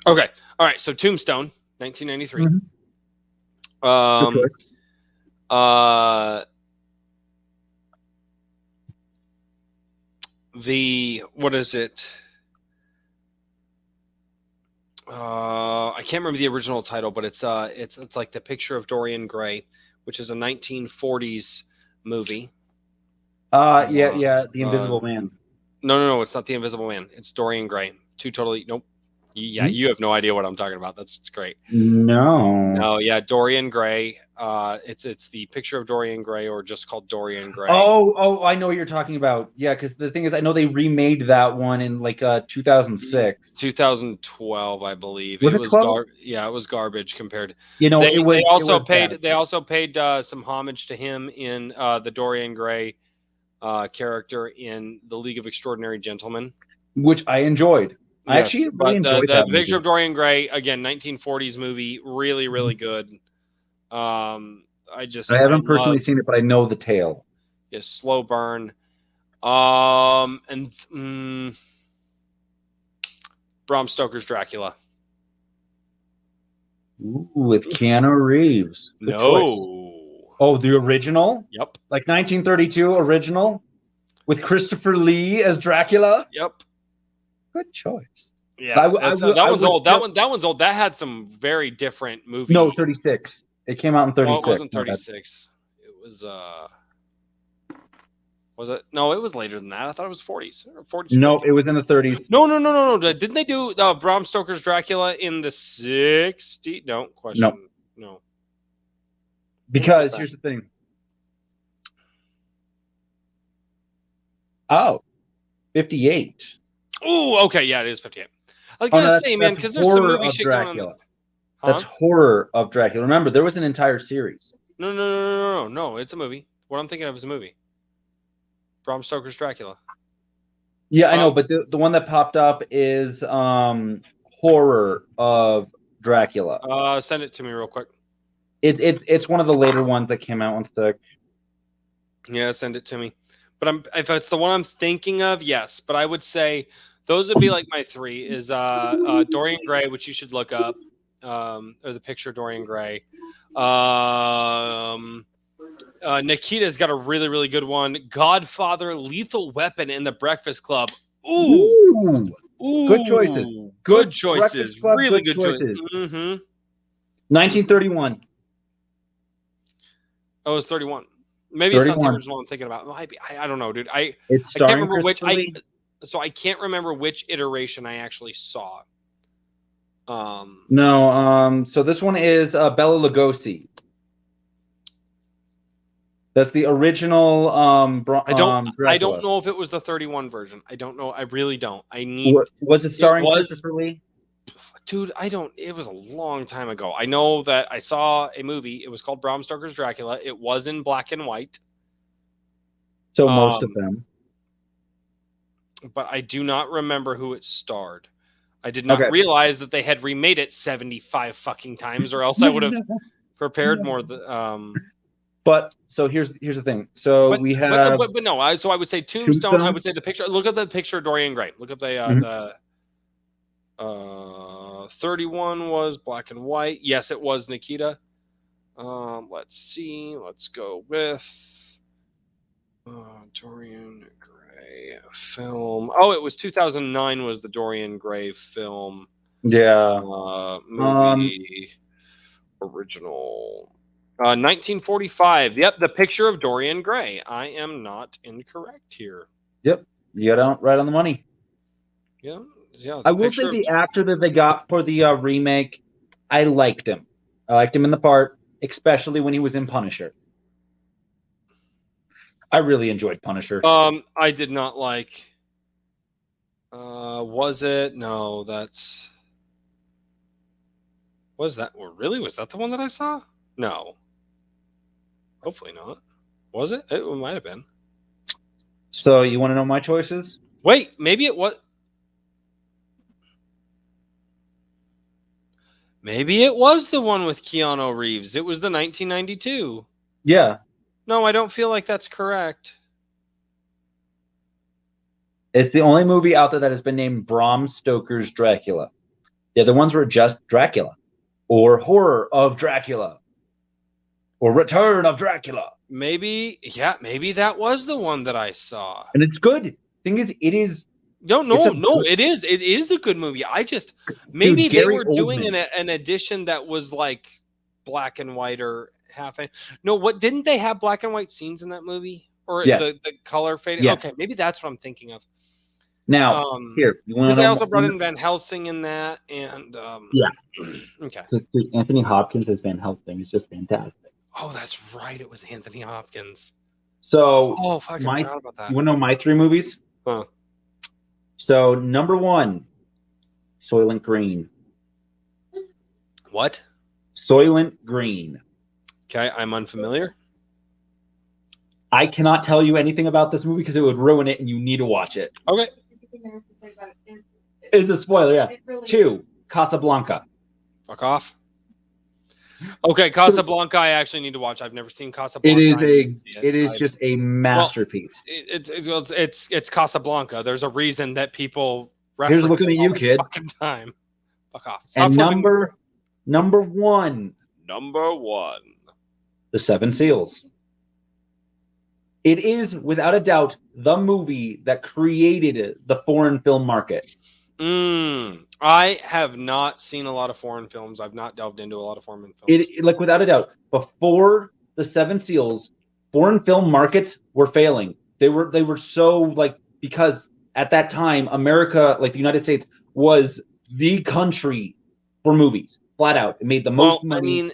Okay. All right. So Tombstone, 1993. Mm-hmm. What is it? I can't remember the original title, but it's like The Picture of Dorian Gray, which is a 1940s movie. The Invisible Man. No, it's not The Invisible Man. It's Dorian Gray. Nope. Yeah, you have no idea what I'm talking about. It's great. No, yeah, Dorian Gray. It's The Picture of Dorian Gray, or just called Dorian Gray. Oh, I know what you're talking about. Yeah, because the thing is, I know they remade that one in like 2006, 2012, I believe. Was it 12? It was garbage compared. They also paid some homage to him in the Dorian Gray character in The League of Extraordinary Gentlemen, which I enjoyed. I actually really enjoyed that. The Picture of Dorian Gray, again, 1940s movie, really, really good. I haven't personally seen it, but I know the tale. Yeah, slow burn. Bram Stoker's Dracula. Ooh, with Keanu Reeves. Good choice. No. Oh, the original? Yep. Like 1932 original? With Christopher Lee as Dracula? Yep. Good choice. Yeah, that one's old. Still... That one's old. That had some very different movies. No, 36. It came out in 36. Oh, it wasn't 36. It was Was it? No, it was later than that. I thought it was 40s or 40s. No, it was in the 30s. No. Didn't they do Bram Stoker's Dracula in the 60s? No, question. No. Because here's the thing. Oh, 58. Oh, okay. Yeah, it is 58. I was going to say, man, because there's some movie shit going on. Huh? That's Horror of Dracula. Remember, there was an entire series. No. It's a movie. What I'm thinking of is a movie. Bram Stoker's Dracula. Yeah, I know, but the one that popped up is Horror of Dracula. Send it to me real quick. It's one of the later ones that came out. One sec. Yeah, send it to me. But if it's the one I'm thinking of, yes. But I would say those would be like my three is Dorian Gray, which you should look up, or the picture of Dorian Gray. Nikita's got a really, really good one. Godfather, Lethal Weapon, and The Breakfast Club. Ooh. Good choices. Good choices. Club, really good choices. 1931. Oh, it was 31. Maybe 31. It's not the original I'm thinking about. I don't know, dude. I can't remember which. So I can't remember which iteration I actually saw. No. So this one is Bela Lugosi. That's the original. I don't know if it was the 31 version. I don't know. I really don't. Was it starring Christopher Lee? Dude, I don't. It was a long time ago. I know that I saw a movie. It was called Bram Stoker's Dracula. It was in black and white. So most of them. But I do not remember who it starred. I did not realize that they had remade it 75 fucking times, or else I would have prepared more. But so here's the thing. So we have, but no. So I would say Tombstone. I would say the picture. Look at the picture of Dorian Gray. Look at the 31 was black and white. Yes, it was Nikita. Let's see. Let's go with Dorian Gray film. Oh, it was 2009. Was the Dorian Gray film? Yeah. Movie original. 1945. Yep, The Picture of Dorian Gray. I am not incorrect here. Yep, you got out right on the money. Yeah. I will say the actor that they got for the remake, I liked him. I liked him in the part, especially when he was in Punisher. I really enjoyed Punisher. I did not like. Was it? No, that's. Was that? Really? Was that the one that I saw? No. Hopefully not. Was it? It might have been. So you want to know my choices? Wait, maybe it was. Maybe it was the one with Keanu Reeves. It was the 1992. Yeah. No, I don't feel like that's correct. It's the only movie out there that has been named Bram Stoker's Dracula. The other ones were just Dracula, or Horror of Dracula, or Return of Dracula. Maybe that was the one that I saw. And it's good. Thing is, it is. It is. It is a good movie. Maybe they were doing an edition that was like black and white or half. No, what didn't they have black and white scenes in that movie? Or the color faded? Yes. Okay, maybe that's what I'm thinking of. Now, here, you want to know? They also brought in Van Helsing in that, and yeah. Okay. Anthony Hopkins as Van Helsing is just fantastic. Oh, that's right. It was Anthony Hopkins. So, I forgot about that. You want to know my three movies? Huh. So, number one, Soylent Green. What? Soylent Green. Okay, I'm unfamiliar. I cannot tell you anything about this movie because it would ruin it, and you need to watch it. Okay. It's a spoiler, yeah. Really 2, Casablanca. Fuck off. Okay, Casablanca. I actually need to watch. I've never seen Casablanca. It is just a masterpiece. It's Casablanca. There's a reason that people Here's looking at you, kid. Fucking time. Fuck off. Stop And flipping. number one, Number one. The Seven Seals. It is, without a doubt, the movie that created the foreign film market. I have not seen a lot of foreign films. I've not delved into a lot of foreign films. Like, without a doubt, before The Seven Seals, foreign film markets were failing. They were so, like, because at that time, America, like the United States, was the country for movies. Flat out. It made the most money. I mean,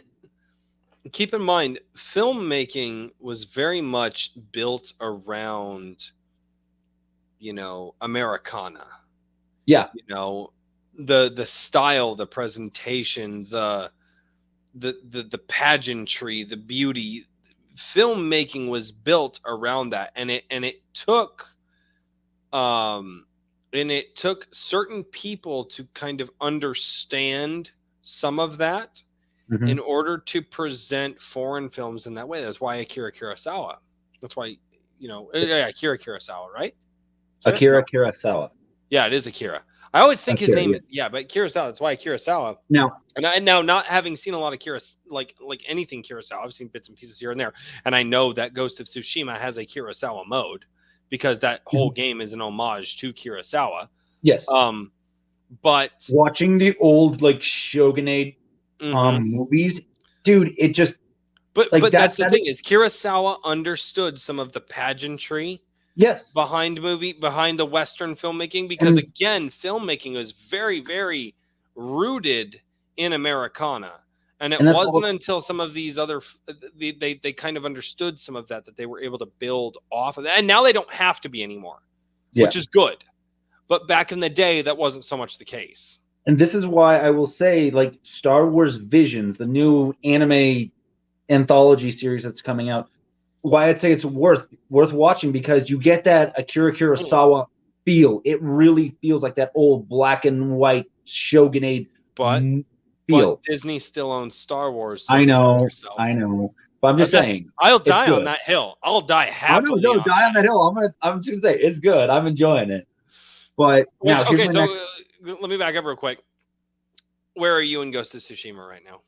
keep in mind, filmmaking was very much built around, Americana. Yeah. The style, the presentation, the pageantry, the beauty. Filmmaking was built around that, and it took certain people to kind of understand some of that in order to present foreign films in that way. That's why Akira Kurosawa. That's why, Akira Kurosawa, right? Akira Kurosawa. Yeah, it is Akira. I always think his name is. Yeah, but Kurosawa. That's why Kurosawa. Now, now, not having seen a lot of like anything Kurosawa, I've seen bits and pieces here and there, and I know that Ghost of Tsushima has a Kurosawa mode because that whole game is an homage to Kurosawa. Yes. But watching the old like Shogunate movies, dude, it just. But that's the thing is Kurosawa understood some of the pageantry. Yes. Behind the Western filmmaking, because again, filmmaking was very, very rooted in Americana. And it wasn't until some of these other, they kind of understood some of that they were able to build off of that. And now they don't have to be anymore, which is good. But back in the day, that wasn't so much the case. And this is why I will say, like, Star Wars Visions, the new anime anthology series that's coming out, why I'd say it's worth watching, because you get that Akira Kurosawa feel. It really feels like that old black and white Shogunate feel. But Disney still owns Star Wars. So I know. But I'm just saying. I'll die on that hill. I'll die happily. No, die on that hill. I'm just gonna say it's good. I'm enjoying it. But now, let me back up real quick. Where are you in Ghost of Tsushima right now?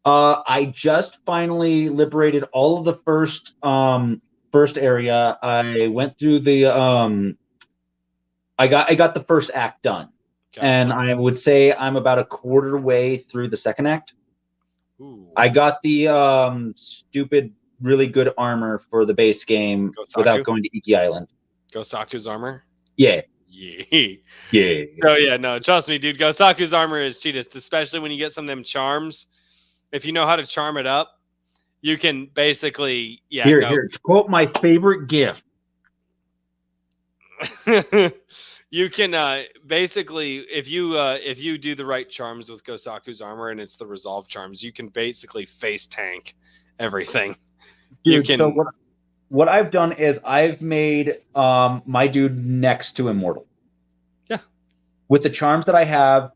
I just finally liberated all of the first area. I went through the I got the first act done. Okay. And I would say I'm about a quarter way through the second act. Ooh. I got the stupid really good armor for the base game without going to Iki Island. Gosaku's armor? Yeah. Yeah. So yeah, no, trust me, dude. Gosaku's armor is cheatest, especially when you get some of them charms. If you know how to charm it up, you can basically Here, to quote my favorite GIF. You can basically, if you do the right charms with Gosaku's armor and it's the resolve charms, you can basically face tank everything. Dude, you can. So what I've done is I've made my dude next to immortal. Yeah. With the charms that I have,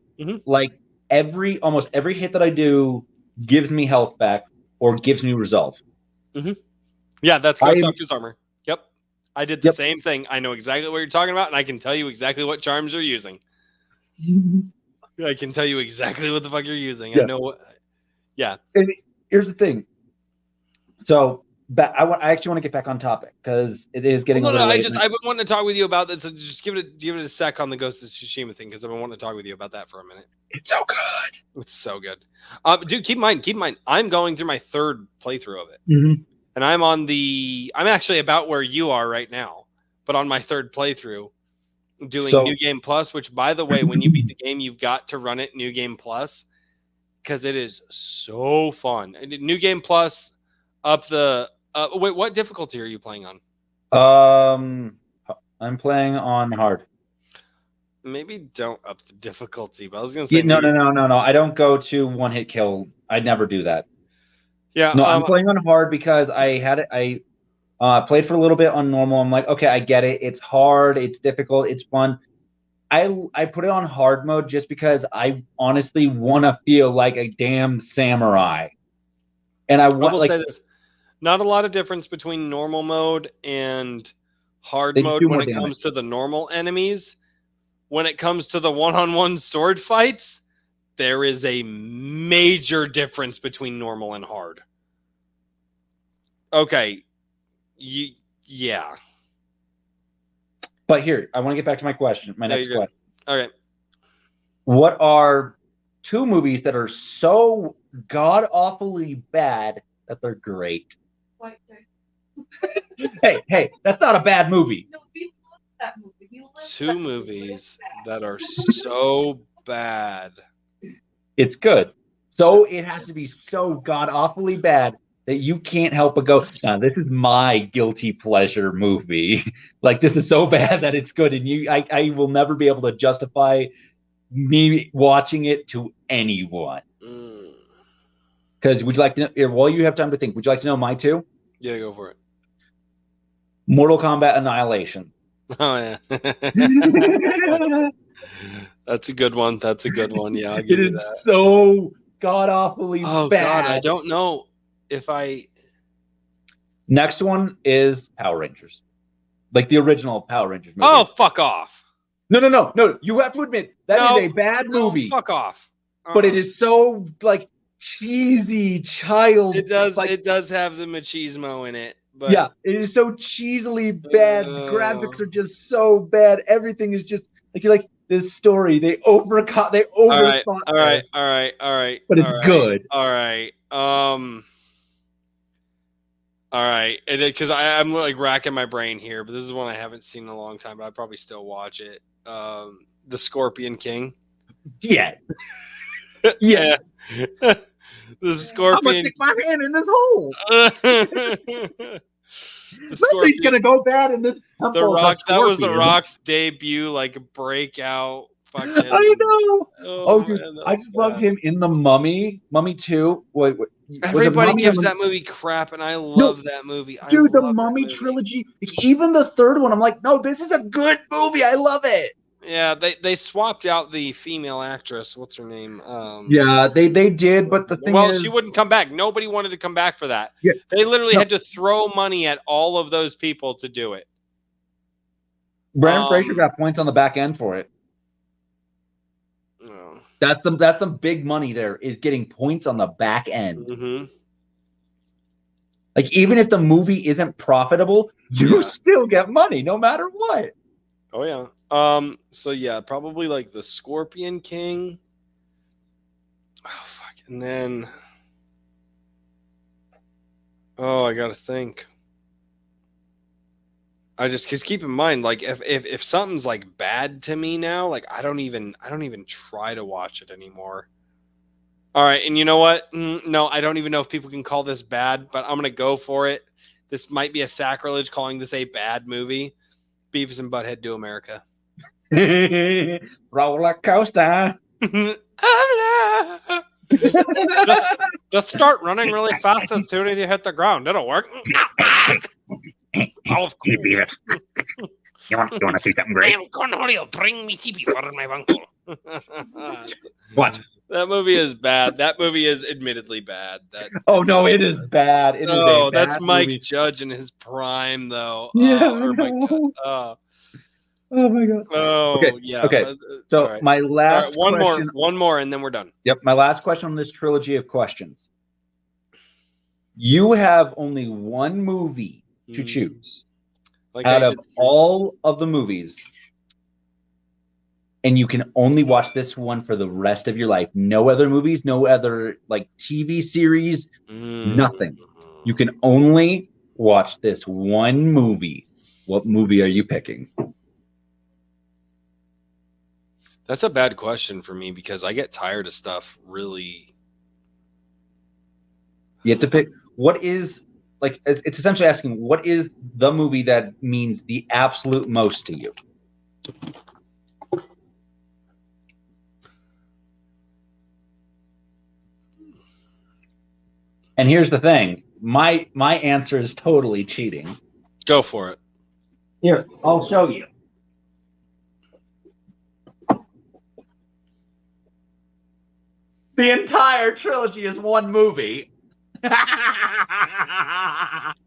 like almost every hit that I do gives me health back or gives me resolve. Yeah, that's Gosaku's armor. Yep. I did the same thing. I know exactly what you're talking about, and I can tell you exactly what charms you're using. I can tell you exactly what the fuck you're using. Yeah. I know what. Yeah. And here's the thing. So I actually want to get back on topic because it is getting a little late. I've been wanting to talk with you about this. So just give it a sec on the Ghost of Tsushima thing, because I've been wanting to talk with you about that for a minute. It's so good. It's so good. Dude, keep in mind, I'm going through my third playthrough of it. And I'm actually about where you are right now, but on my third playthrough, doing New Game Plus, which, by the way, when you beat the game, you've got to run it New Game Plus, because it is so fun. New Game Plus up the wait, what difficulty are you playing on? I'm playing on hard. Maybe don't up the difficulty, but I was gonna say no. I don't go to one hit kill. I'd never do that. Yeah, no, I'm playing on hard because I had it. I played for a little bit on normal. I'm like, okay, I get it. It's hard. It's difficult. It's fun. I put it on hard mode just because I honestly want to feel like a damn samurai. And I will say this: not a lot of difference between normal mode and hard mode when it comes to the normal enemies. when it comes to the one-on-one sword fights, there is a major difference between normal and hard. Okay. Yeah. But here, I want to get back to my question. My next question. Okay. What are 2 movies that are so god-awfully bad that they're great? White Tiger. Hey, that's not a bad movie. No, we love that movie. We love 2 that movies that are so bad. It's good. So it has to be so god-awfully bad that you can't help but go, nah, this is my guilty pleasure movie. Like, this is so bad that it's good, and I will never be able to justify me watching it to anyone. Because would you like to know, while you have time to think, would you like to know my 2? Yeah, go for it. Mortal Kombat Annihilation. Oh, yeah. That's a good one. Yeah, I'll give It you is that. so god-awfully bad. Oh, God, I don't know if I... Next one is Power Rangers. Like the original Power Rangers movie. Oh, fuck off. No. You have to admit, that is a bad movie. Fuck off. But it is so, like, cheesy child. It does have the machismo in it. But yeah, it is so cheesily bad. The graphics are just so bad. Everything is just, like, you're like, this story, they overthought this. All right. But it's good. All right. Because I'm like racking my brain here, but this is one I haven't seen in a long time, but I'd probably still watch it. The Scorpion King. Yeah. Yeah. The Scorpion. I'm gonna stick my hand in this hole. Nothing's gonna go bad in this. The Rock. That was the Rock's debut, like breakout. Fucking. I know. Oh, dude, man, I just loved him in the Mummy. Mummy 2. Wait, everybody gives that movie crap, and I love that movie. Dude, the Mummy trilogy, even the 3rd one, I'm like, no, this is a good movie. I love it. Yeah, they swapped out the female actress. What's her name? Yeah, they did, but the thing is, she wouldn't come back. Nobody wanted to come back for that. Yeah, they literally had to throw money at all of those people to do it. Brandon Fraser got points on the back end for it. Oh. That's the big money there, is getting points on the back end. Mm-hmm. Like, even if the movie isn't profitable, you still get money no matter what. Oh yeah. So yeah, probably like the Scorpion King. Oh fuck. And then I gotta think. Because keep in mind, like if something's like bad to me now, like I don't even try to watch it anymore. All right, and you know what? No, I don't even know if people can call this bad, but I'm gonna go for it. This might be a sacrilege calling this a bad movie. Beavis and Butthead Do America. Roller coaster. just start running really fast as soon as you hit the ground. It'll work. Oh, cool. You want to see something great? I am Conroy. Bring me tea for my uncle. What? That movie is bad. That movie is admittedly bad. No, it is bad. That's Mike Judge in his prime, though. Yeah. Oh my god. Oh okay. yeah. Okay. So right. my last question, one more, and then we're done. Yep. My last question on this trilogy of questions. You have only one movie to choose out of all of the movies, and you can only watch this one for the rest of your life. No other movies, no other like TV series, nothing. You can only watch this one movie. What movie are you picking? That's a bad question for me because I get tired of stuff really. You have to pick what is, like, it's essentially asking what is the movie that means the absolute most to you. And here's the thing. My answer is totally cheating. Go for it. Here, I'll show you. The entire trilogy is one movie.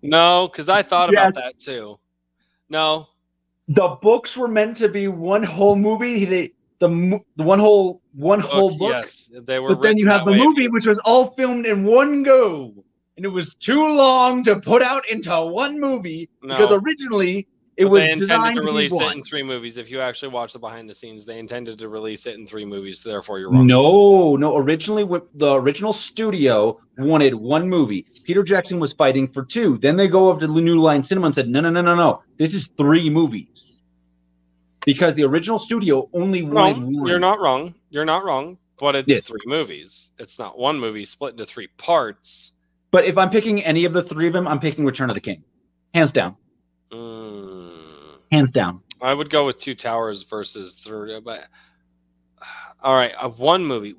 No, because I thought about that too. No. The books were meant to be one whole movie. The one whole book. Yes, they were. But then you have the movie, which was all filmed in one go, and it was too long to put out into one movie because originally it was they intended designed to release be it one. in 3 movies. If you actually watch the behind the scenes, they intended to release it in 3 movies. Therefore, you're wrong. No. Originally, the original studio wanted one movie. Peter Jackson was fighting for 2. Then they go over to New Line Cinema and said, no. This is 3 movies. Because the original studio only wanted one. You're not wrong. You're not wrong. But it's 3 movies. It's not one movie split into 3 parts. But if I'm picking any of the 3 of them, I'm picking Return of the King. Hands down. Hands down. I would go with Two Towers versus 3. But all right, one movie.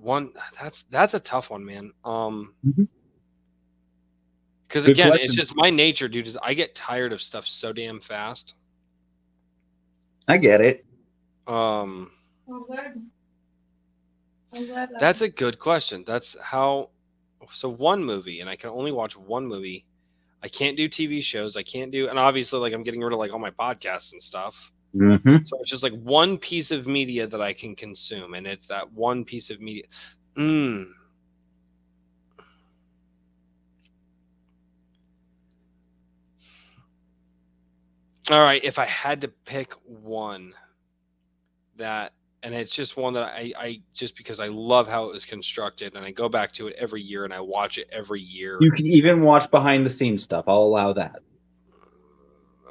That's a tough one, man. Because again, it's just my nature, dude. Is I get tired of stuff so damn fast. I get it. That's a good question. That's how. So one movie, and I can only watch one movie. I can't do TV shows. I can't do, and obviously, like I'm getting rid of like all my podcasts and stuff. Mm-hmm. So it's just like one piece of media that I can consume, and it's that one piece of media. All right, if I had to pick one that, and it's just one that I just because I love how it was constructed, and I go back to it every year, and I watch it every year. You can even watch behind the scenes stuff. I'll allow that.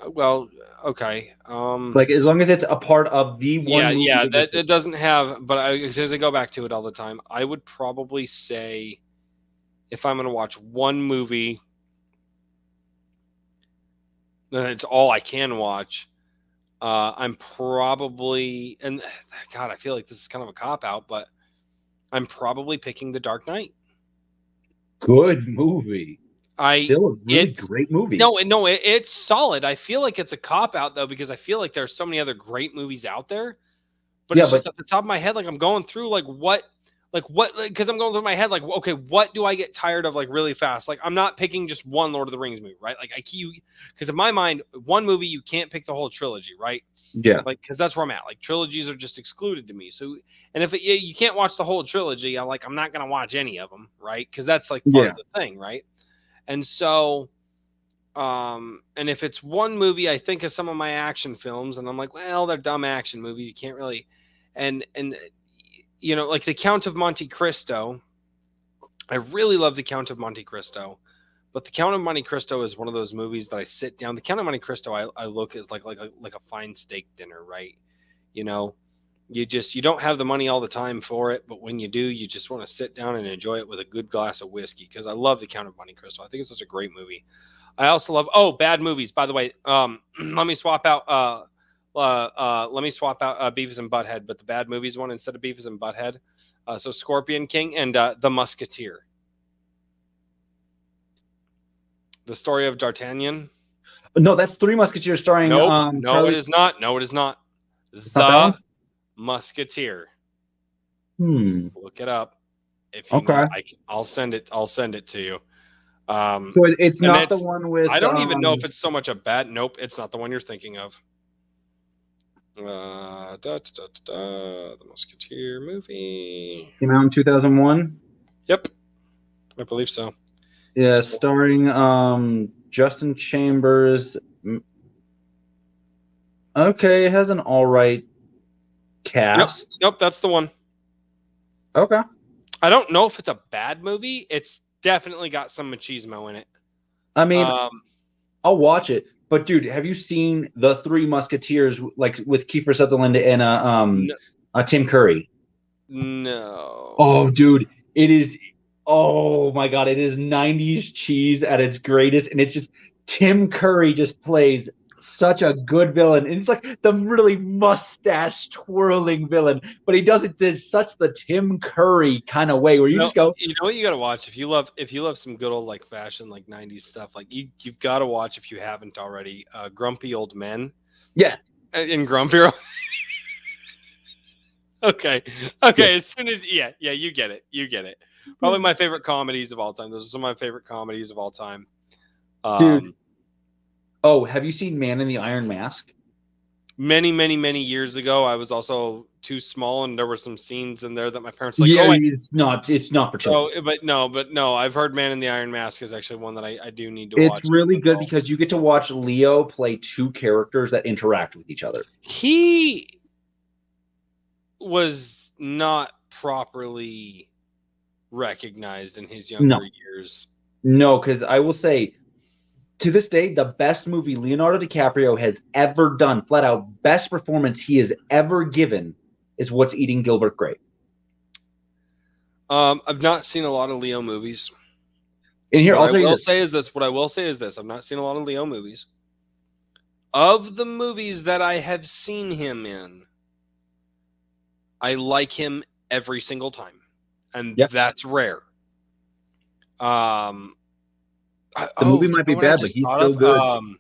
Well, okay. Like as long as it's a part of the one. Movie that it doesn't have. But as I go back to it all the time, I would probably say, if I'm going to watch one movie, then it's all I can watch. I'm probably, and God, I feel like this is kind of a cop out, but I'm probably picking The Dark Knight. Good movie. Still a really great movie. No, it's solid. I feel like it's a cop out though, because I feel like there's so many other great movies out there. But it's just at the top of my head, like I'm going through because I'm going through my head, like, okay, what do I get tired of like really fast? Like I'm not picking just one Lord of the Rings movie, right? Like because in my mind, one movie, you can't pick the whole trilogy, right? Yeah. Like, because that's where I'm at. Like trilogies are just excluded to me. So, and if you can't watch the whole trilogy, I'm not going to watch any of them, right? Because that's like part of the thing, right? And so, and if it's one movie, I think of some of my action films, and I'm like, well, they're dumb action movies. You can't really, and you know, like The Count of Monte Cristo. I really love The Count of Monte Cristo, but The Count of Monte Cristo is one of those movies that I sit down. The Count of Monte Cristo, I look as like a fine steak dinner, right? You know, you don't have the money all the time for it, but when you do, you just want to sit down and enjoy it with a good glass of whiskey. Because I love The Count of Monte Cristo. I think it's such a great movie. I also love bad movies. By the way, let me swap out Beavis and Butthead, but the bad movies one instead of Beavis and Butthead. So Scorpion King and The Musketeer. The story of D'Artagnan. No, that's Three Musketeers starring. No, it is not. No, it is not. The Musketeer. Look it up. If you I'll send it to you. So it's not the one with. I don't even know if it's so much a bad. Nope, it's not the one you're thinking of. The Musketeer movie. Came out in 2001. Yep, I believe so. Yeah, starring Justin Chambers. Okay, it has an all right cast. Yep, that's the one. Okay. I don't know if it's a bad movie. It's definitely got some machismo in it. I mean, I'll watch it. But dude, have you seen the Three Musketeers, like with Kiefer Sutherland and Tim Curry? No. Oh, dude, it is. Oh my God, it is 90s cheese at its greatest, and it's just Tim Curry just plays such a good villain. And it's like the really mustache twirling villain, but he does it in such the Tim Curry kind of way where you just go. You know what you got to watch if you love some good old like fashion like 90s stuff. Like you've got to watch if you haven't already. Grumpy Old Men. Yeah. In Grumpy. Okay. As soon as you get it. Probably my favorite comedies of all time. Those are some of my favorite comedies of all time. Dude. Oh, have you seen Man in the Iron Mask? many, many, many years ago, I was also too small, and there were some scenes in there that my parents were like, Yeah, oh, it's not for children. so, but no, I've heard Man in the Iron Mask is actually one that I do need to It's watch. really good because you get to watch Leo play two characters that interact with each other. He was not properly recognized in his younger years. No, because I will say, to this day, the best movie Leonardo DiCaprio has ever done, flat out best performance he has ever given, is What's Eating Gilbert Grape. I've not seen a lot of Leo movies. And here, What I will say is this. I've not seen a lot of Leo movies. Of the movies that I have seen him in, I like him every single time, and that's rare. The movie might be bad, but he's still good.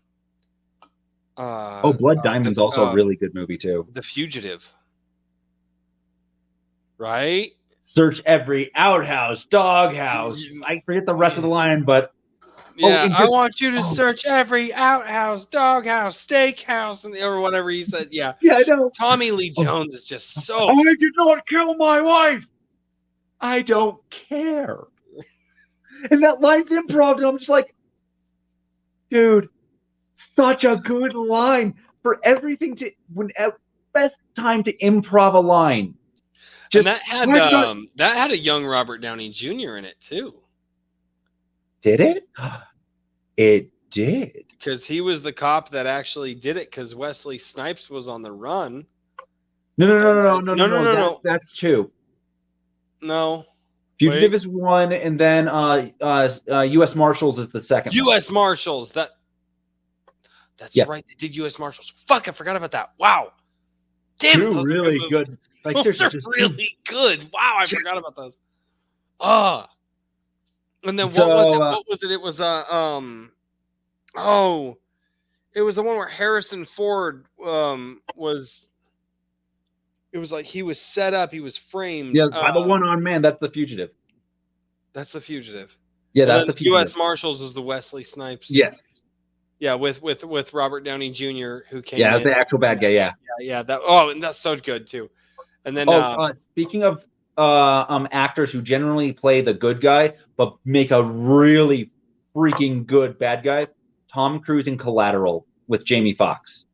Blood Diamond's also a really good movie too. The Fugitive, right? Search every outhouse, doghouse. I forget the rest of the line, but I want you to search every outhouse, doghouse, steakhouse, or whatever he said. Yeah, I know. Tommy Lee Jones is just so. I did not kill my wife. I don't care. And that line's improv, and I'm just like, dude, such a good line for everything to best time to improv a line. And that had a young Robert Downey Jr. in it too. Did it? It did. Because he was the cop that actually did it. Because Wesley Snipes was on the run. No. That's two. No. Fugitive is one, and then U.S. Marshals is the second. U.S. Marshals. That's right. They did U.S. Marshals. Fuck, I forgot about that. Wow. Damn it. Those really good. Like, those are really good. Wow, I forgot about those. And then what was it? What was it? It was it was the one where Harrison Ford was. It was like he was set up, he was framed. Yeah, by the one-armed man. That's the Fugitive. That's the Fugitive. Yeah, that's the Fugitive. U.S. Marshals was the Wesley Snipes. Yes. Yeah, with Robert Downey Jr. who came. Yeah, the actual bad guy. Yeah. And that's so good too. And then speaking of actors who generally play the good guy but make a really freaking good bad guy, Tom Cruise in Collateral with Jamie Foxx.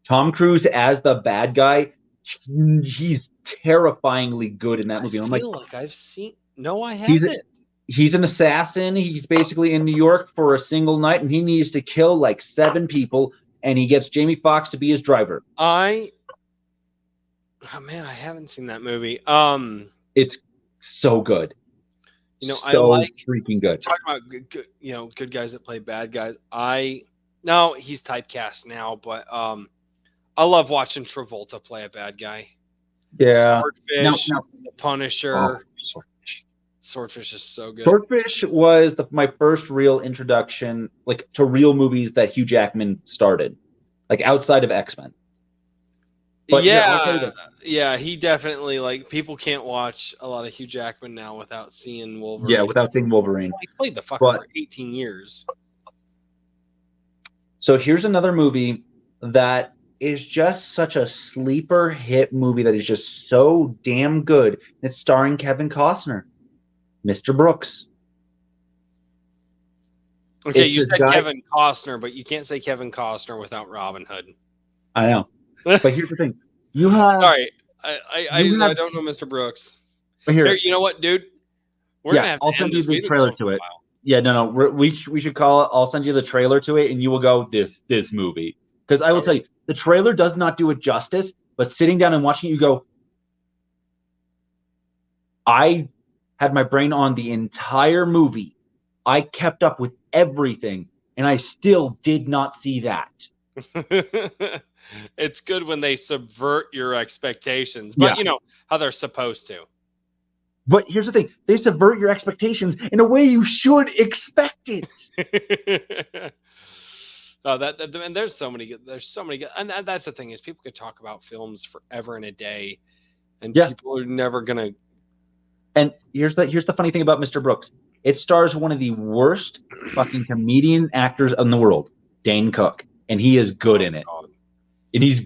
Tom Cruise as the bad guy, he's terrifyingly good in that movie. I feel like I've seen. No, I haven't. He's an assassin. He's basically in New York for a single night, and he needs to kill like 7 people, and he gets Jamie Foxx to be his driver. I haven't seen that movie. It's so good. I like freaking good. Talking about good guys that play bad guys. No, he's typecast now, but I love watching Travolta play a bad guy. Yeah. Swordfish, The Punisher. Swordfish is so good. Swordfish was my first real introduction, like, to real movies that Hugh Jackman started, like outside of X-Men. But he definitely, like, people can't watch a lot of Hugh Jackman now without seeing Wolverine. Yeah, without seeing Wolverine. He played the fucker for 18 years. So here's another movie that is just such a sleeper hit movie that is just so damn good. It's starring Kevin Costner, Mr. Brooks. Okay, you said Kevin Costner, but you can't say Kevin Costner without Robin Hood. I know. But here's the thing. You have. Sorry, I don't know Mr. Brooks. But here, you know what, dude? We're gonna have to I'll send you the trailer to it. Yeah, no. We should call it. I'll send you the trailer to it, and you will go this movie. Because I will tell you, the trailer does not do it justice. But sitting down and watching it, you go. I had my brain on the entire movie. I kept up with everything, and I still did not see that. It's good when they subvert your expectations, but you know how they're supposed to. But here's the thing: they subvert your expectations in a way you should expect it. And there's so many good, and that's the thing is people could talk about films forever and a day, and people are never gonna. And here's the funny thing about Mr. Brooks: it stars one of the worst fucking comedian actors in the world, Dane Cook, and he is good in it. And he's